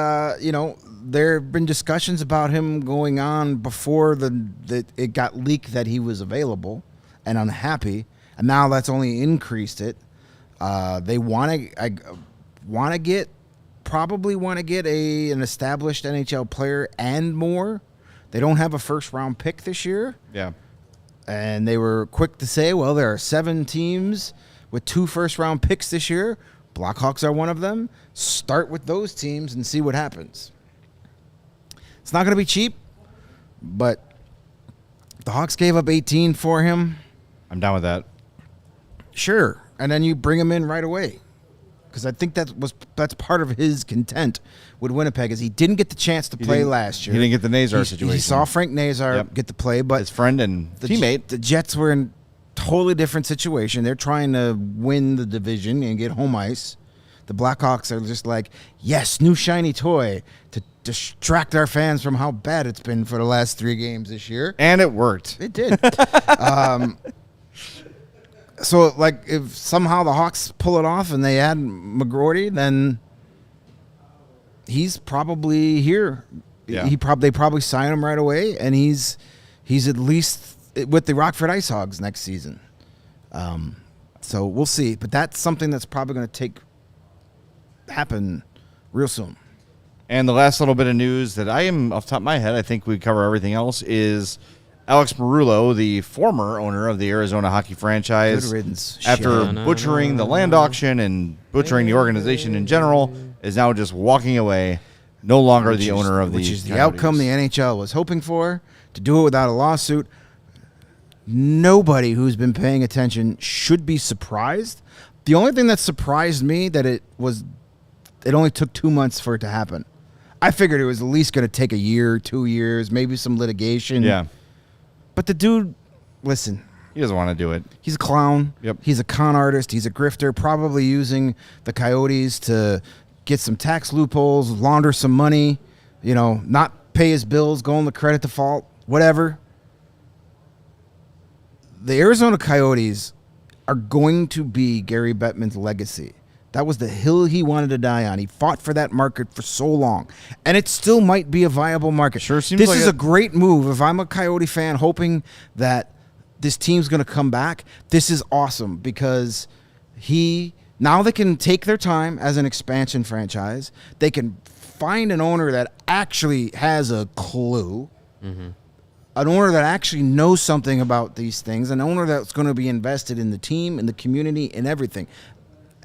there have been discussions about him going on before it got leaked that he was available and unhappy, and now that's only increased it. They probably want to get an established NHL player and more. They don't have a first-round pick this year. Yeah. And they were quick to say, well, there are 7 teams with 2 first-round picks this year. Blackhawks are one of them. Start with those teams and see what happens. It's not going to be cheap, but the Hawks gave up 18 for him. I'm down with that. Sure. And then you bring him in right away. Because I think that's part of his content with Winnipeg is he didn't get the chance to play last year. He didn't get the Nazar situation. He saw Frank Nazar get to play, but his friend and teammate. The Jets were in a totally different situation. They're trying to win the division and get home ice. The Blackhawks are just like, yes, new shiny toy to distract our fans from how bad it's been for the last 3 games this year. And it worked. It did. So, like, if somehow the Hawks pull it off and they add McGroarty, then he's probably here. Yeah. They probably sign him right away, and he's at least with the Rockford Ice Hogs next season. So we'll see, but that's something that's probably going to happen real soon. And the last little bit of news that I am off the top of my head, I think we cover everything else, is Alex Marullo, the former owner of the Arizona hockey franchise, Good riddance. after butchering the land auction and butchering the organization in general, is now just walking away, no longer the owner of the Which is the Coyotes. outcome the NHL was hoping for, to do it without a lawsuit. Nobody who's been paying attention should be surprised. The only thing that surprised me that it only took 2 months for it to happen. I figured it was at least going to take a year, 2 years, maybe some litigation. Yeah. But the dude, listen, He doesn't want to do it. he's a clown. Yep. He's a con artist. He's a grifter, probably using the Coyotes to get some tax loopholes, launder some money, not pay his bills, go on the credit default, whatever. The Arizona Coyotes are going to be Gary Bettman's legacy. That was the hill he wanted to die on. He fought for that market for so long. And it still might be a viable market. Sure seems this like is it. a great move. If I'm a Coyote fan hoping that this team's going to come back, this is awesome because now they can take their time as an expansion franchise. They can find an owner that actually has a clue. Mm-hmm. An owner that actually knows something about these things, an owner that's going to be invested in the team, in the community, in everything.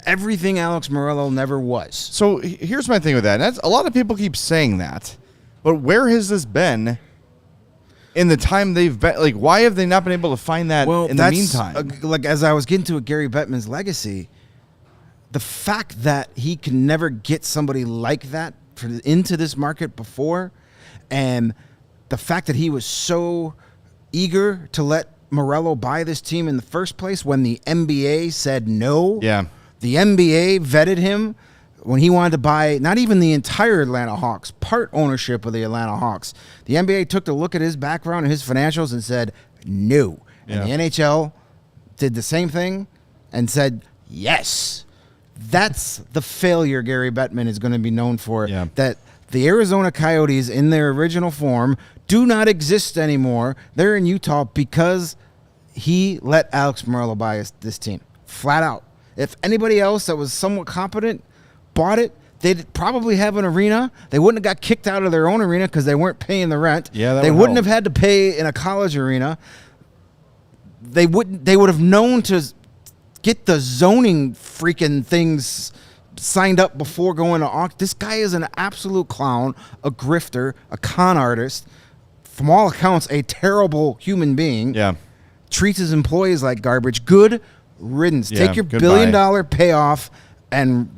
Everything Alex Marullo never was. So here's my thing with that. That's, a lot of people keep saying that, but where has this been in the time they've been? Like, why have they not been able to find that in the meantime? Like, as I was getting to Gary Bettman's legacy, the fact that he can never get somebody like that into this market before, and the fact that he was so eager to let Marullo buy this team in the first place when the NBA said no. Yeah. The NBA vetted him when he wanted to buy not even the entire Atlanta Hawks, part ownership of the Atlanta Hawks. The NBA took a look at his background and his financials and said no. And the NHL did the same thing and said yes. That's the failure Gary Bettman is going to be known for. Yeah. That the Arizona Coyotes in their original form do not exist anymore. They're in Utah because he let Alex Marullo buy this team. Flat out. If anybody else that was somewhat competent bought it, they'd probably have an arena. They wouldn't have got kicked out of their own arena because they weren't paying the rent. Yeah, they wouldn't have had to pay in a college arena. They would have known to get the zoning freaking things signed up before going to auction. This guy is an absolute clown, a grifter, a con artist. From all accounts, a terrible human being. Yeah. Treats his employees like garbage. Good riddance. Yeah, Take your goodbye. $1 billion payoff and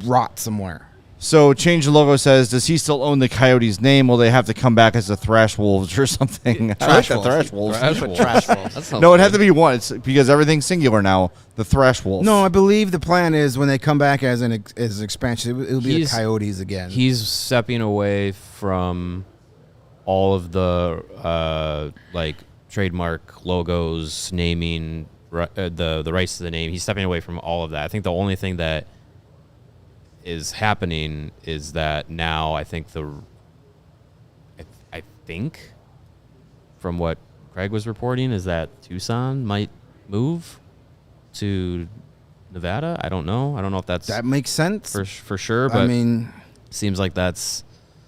rot somewhere. So Change the Logo says, does he still own the Coyotes name? Will they have to come back as the Thrash Wolves or something? I like the Thrash Wolves. Trash Wolves. No, it had to be one. It's because everything's singular now. The Thrash Wolves. No, I believe the plan is when they come back as an expansion, it'll be the Coyotes again. He's stepping away from all of the trademark logos, naming, the rights to the name. He's stepping away from all of that. I think the only thing that is happening is that now I think think, from what Craig was reporting, is that Tucson might move to Nevada. I don't know. I don't know if that makes sense for sure. But I mean, seems like that's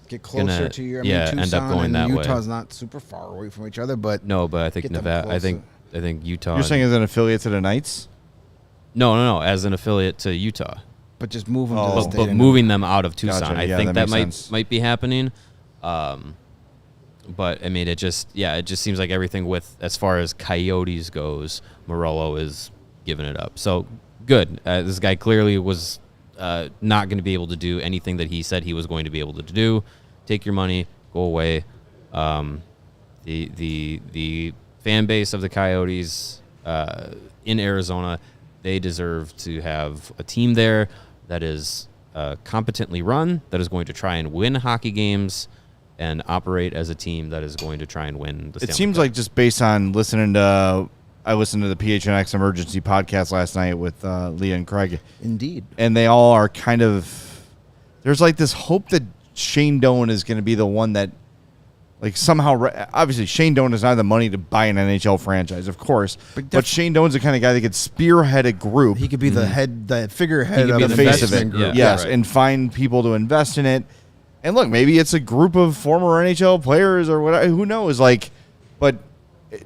get closer to your. Tucson end up going and that Utah's way. not super far away from each other, but no. But I think Nevada. I think Utah. You're saying as an affiliate to the Knights? No. As an affiliate to Utah. But just move them to the state. But moving them out of Tucson. Gotcha. I Yeah, think that that makes might be happening. But I mean, it just seems like everything with as far as Coyotes goes, Morello is giving it up. So good. This guy clearly was not going to be able to do anything that he said he was going to be able to do. Take your money, go away. The fan base of the Coyotes in Arizona, they deserve to have a team there that is competently run, that is going to try and win hockey games and operate as a team that is going to try and win the Stanley It seems Cup. like just based on listening to, I listened to the PHNX Emergency podcast last night with Leah and Craig. Indeed. And they all are kind of, there's like this hope that Shane Doan is going to be the one that, like somehow, obviously Shane Doan does not have the money to buy an NHL franchise, of course. But Shane Doan's the kind of guy that could spearhead a group. He could be the figurehead of the an face of it. investment group. Yes, right. and find people to invest in it. And look, maybe it's a group of former NHL players or whatever. Who knows? Like, but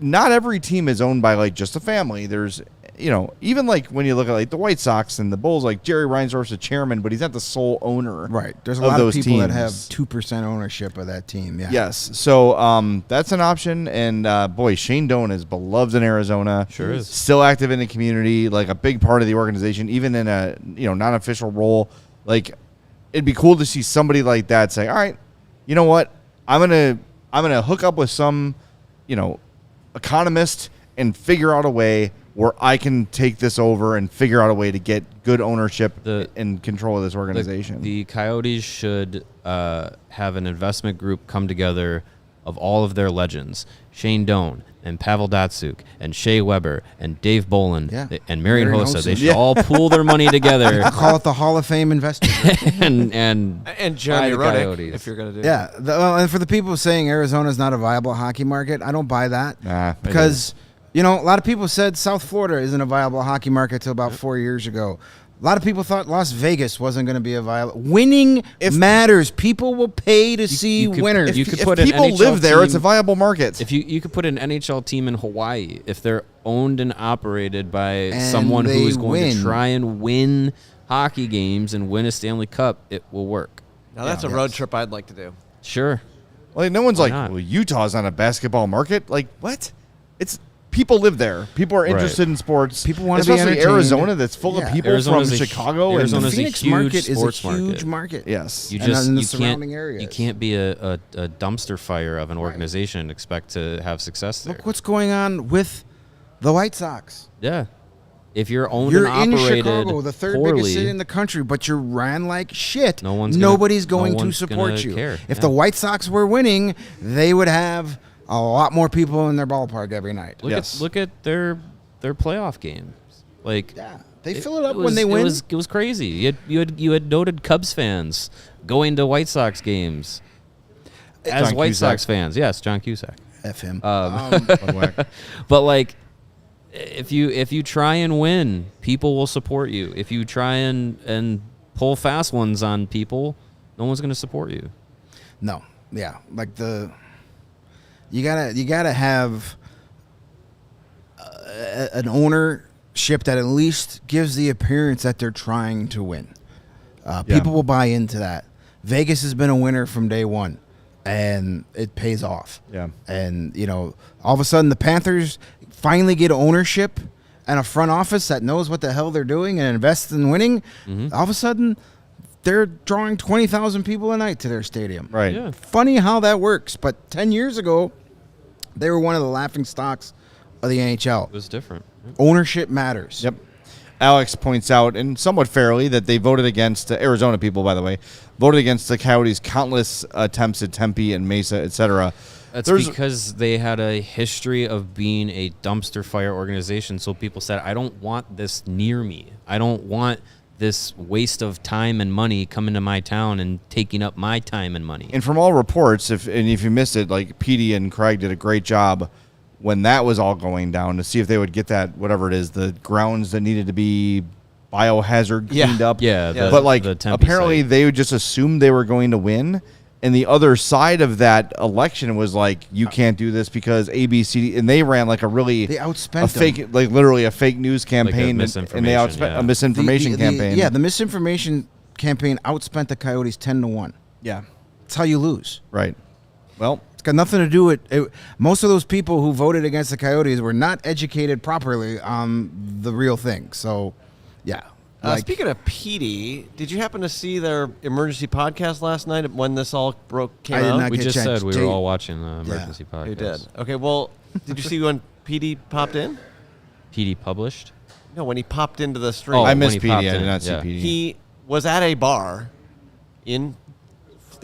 not every team is owned by like just a family. There's, even like when you look at like the White Sox and the Bulls, like Jerry Reinsdorf's the chairman, but he's not the sole owner. Right. There's a of lot of those people that teams. have 2% ownership of that team. Yeah. Yes. So that's an option. And boy, Shane Doan is beloved in Arizona. Sure is. Still active in the community, like a big part of the organization, even in a non-official role. Like, it'd be cool to see somebody like that say, all right, you know what? I'm gonna hook up with some, economist and figure out a way where I can take this over and figure out a way to get good ownership and control of this organization. The Coyotes should have an investment group come together of all of their legends. Shane Doan and Pavel Datsyuk and Shea Weber and Dave Boland and Marian Hossa. They should all pool their money together. I'll call it the Hall of Fame investors. and Jeremy buy the Rodick, Coyotes. if you're going to do Yeah. And for the people saying Arizona's not a viable hockey market, I don't buy that. Nah, because, a lot of people said South Florida isn't a viable hockey market till about 4 years ago. A lot of people thought Las Vegas wasn't going to be a viable. Winning matters. People will pay to see winners. You could if put an people NHL live there, team, it's a viable market. If you could put an NHL team in Hawaii, if they're owned and operated by someone who is going to try and win hockey games and win a Stanley Cup, it will work. Now that's a road trip I'd like to do. Sure. Like no one's like, not? well, Utah's not a basketball market. Like what? It's people live there. People are interested in sports. People want to be especially entertained. Arizona, that's full of people Arizona's from Chicago. Arizona's and the Phoenix a huge market is a sports huge market. yes, You And just in the you surrounding can't areas. you can't be a dumpster fire of an organization and expect to have success there. Look what's going on with the White Sox. Yeah. If you're owned You're and in operated Chicago, the third poorly, biggest city in the country, but you ran like shit. no Nobody's going to one's support gonna you. care. If the White Sox were winning, they would have a lot more people in their ballpark every night. look at their playoff games. Like They fill it up when they win. It was crazy. You had noted Cubs fans going to White Sox games as John White Cusack. Sox fans. Yes, John Cusack. F him. But like, if you try and win, people will support you. If you try and pull fast ones on people, no one's going to support you. No, yeah, like you gotta have an ownership that at least gives the appearance that they're trying to win. People will buy into that. Vegas has been a winner from day one, and it pays off. Yeah. And all of a sudden the Panthers finally get ownership and a front office that knows what the hell they're doing and invests in winning. All of a sudden, they're drawing 20,000 people a night to their stadium. right. Yeah. Funny how that works, but 10 years ago, they were one of the laughing stocks of the NHL. It was different. Ownership matters. Yep. Alex points out, and somewhat fairly, that they voted against Arizona people, by the way, voted against the Coyotes' countless attempts at Tempe and Mesa, etc. That's because they had a history of being a dumpster fire organization. So people said, I don't want this near me. I don't want this waste of time and money coming to my town and taking up my time and money. And from all reports, if you missed it, like Petey and Craig did a great job when that was all going down to see if they would get that, whatever it is, the grounds that needed to be biohazard cleaned up. Yeah. But like the Tempe apparently site. they would just assume they were going to win. And the other side of that election was like, you can't do this because ABC, and they ran like a really They outspent a fake, them. like literally a fake news campaign, and they outspent a misinformation campaign. Yeah, the misinformation campaign outspent the Coyotes 10-1. Yeah, That's how you lose. right. Well, It's got nothing to do with it. Most of those people who voted against the Coyotes were not educated properly on the real thing. So, yeah. Speaking of PD, did you happen to see their emergency podcast last night when this all came I did out? not We get a just chance. said we were all watching the emergency podcast. You did. Okay, well, did you see when PD popped in? PD published. No, when he popped into the stream. Oh, I missed when he PD. I popped did in, not see yeah. PD. He was at a bar in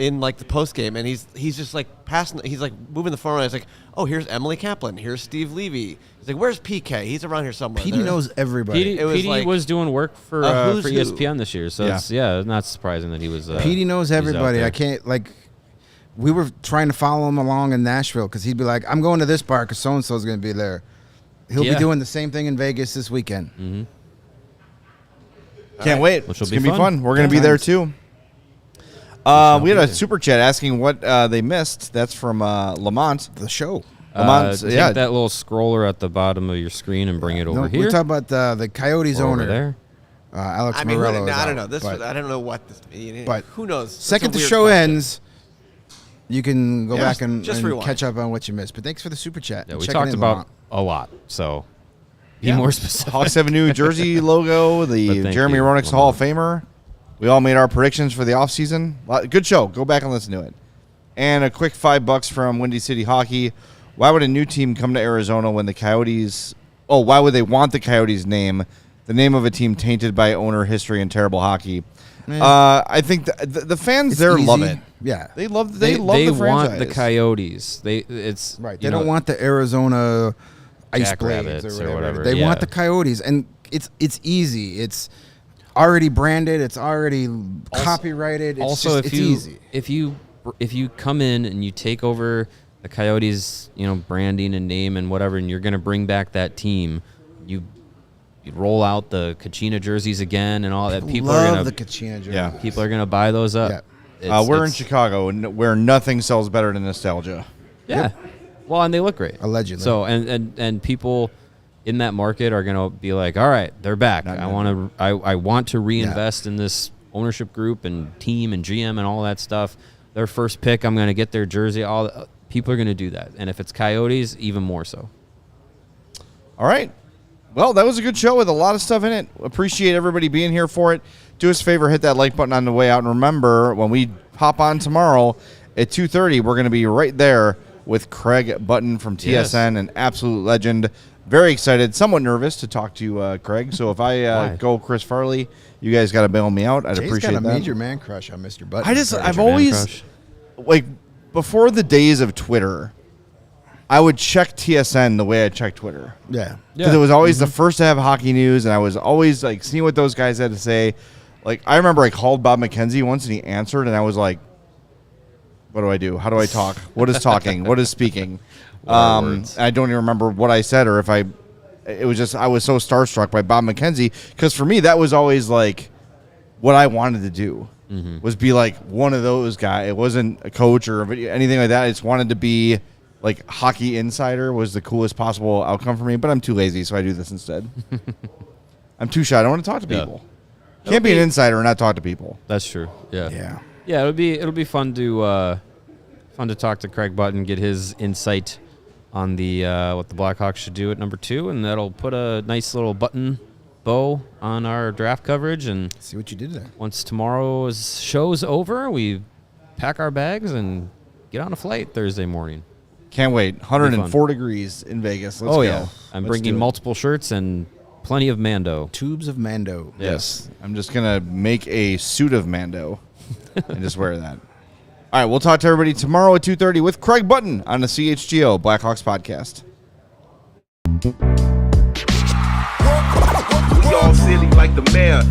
like the post game, and he's just like passing. He's like moving the phone around. He's like, "Oh, here's Emily Kaplan. Here's Steve Levy." He's like, "Where's PK? He's around here somewhere." PD knows everybody. PD, It was PD like, was doing work for who's who? ESPN this year, so it's not surprising that he was. PD knows he's out everybody. there. I can't, like, we were trying to follow him along in Nashville because he'd be like, I'm going to this bar because so-and-so is going to be there. He'll be Yeah. doing the same thing in Vegas this weekend. Mm-hmm. Can't wait. Which will It's be going to be fun. fun. We're going to be there too. We had a super chat asking what they missed. That's from Lamont. The show. Lamont, Take yeah. that little scroller at the bottom of your screen and bring it over No, here. we're talking about the Coyotes or owner, over there. Alex I mean, Morello. is I don't out, know. This but I don't know what this means. But who knows? That's second a the weird show question. ends, you can go Yeah, back and just rewind. catch up on what you missed. But thanks for the super chat. Yeah, and we checking talked in, about Lamont. a lot, so be Yeah. more specific. Hawks have a new jersey logo. But The thank Jeremy you, Roenick's Hall of Lamont. Famer. We all made our predictions for the offseason. Good show. Go back and listen to it. And a quick $5 from Windy City Hockey. Why would a new team come to Arizona when the Coyotes... Oh, why would they want the Coyotes name? The name of a team tainted by owner history and terrible hockey. I think the fans It's there love easy. it. Yeah. They love They the want franchise. the Coyotes. It's Right. you They don't know, want the Arizona Ice Jackrabbits Blades or whatever. They Yeah. want the Coyotes, and it's easy. It's already branded. It's already copyrighted. It's also just, it's easy. if you come in and you take over the Coyotes, branding and name and whatever, and you're going to bring back that team, you roll out the Kachina jerseys again and all that. People are Love going the to Kachina jersey. Yeah. people are going to buy those up. Yeah. We're in Chicago, where nothing sells better than nostalgia. Yeah. Well, and they look great. Allegedly. So and people in that market are going to be like, all right, they're back. I want to reinvest in this ownership group and team and GM and all that stuff. Their first pick, I'm going to get their jersey. People are going to do that. And if it's Coyotes, even more so. All right. Well, that was a good show with a lot of stuff in it. Appreciate everybody being here for it. Do us a favor, hit that like button on the way out. And remember, when we hop on tomorrow at 2:30, we're going to be right there with Craig Button from TSN, Yes. an absolute legend. Very excited, somewhat nervous to talk to Craig. So if I Why? go Chris Farley, you guys got to bail me out. I'd Jay's appreciate got a that. major man crush on Mr. Button. I've Man always, crush. like, before the days of Twitter, I would check TSN the way I check Twitter. Yeah. Because it was always the first to have hockey news, and I was always like seeing what those guys had to say. Like, I remember I called Bob McKenzie once, and he answered, and I was like, "What do I do? How do I talk? What is talking? What is speaking?" words? I don't even remember what I said, or if I. It was just I was so starstruck by Bob McKenzie, because for me that was always like what I wanted to do was be like one of those guys. It wasn't a coach or anything like that. I just wanted to be. Like, hockey insider was the coolest possible outcome for me, but I'm too lazy, so I do this instead. I'm too shy. I don't want to talk to Yeah. people. Can't be an insider and not talk to people. That's true. Yeah. Yeah. Yeah, it'll be fun to talk to Craig Button, get his insight on the what the Blackhawks should do at number 2, and that'll put a nice little button bow on our draft coverage. And See what you did there. once tomorrow's show's over, we pack our bags and get on a flight Thursday morning. Can't wait. 104 degrees in Vegas. Let's go. I'm Let's bringing do it. multiple shirts and plenty of Mando. Tubes of Mando. Yes. I'm just going to make a suit of Mando and just wear that. All right, we'll talk to everybody tomorrow at 2:30 with Craig Button on the CHGO Blackhawks Podcast. We all silly like the mayor.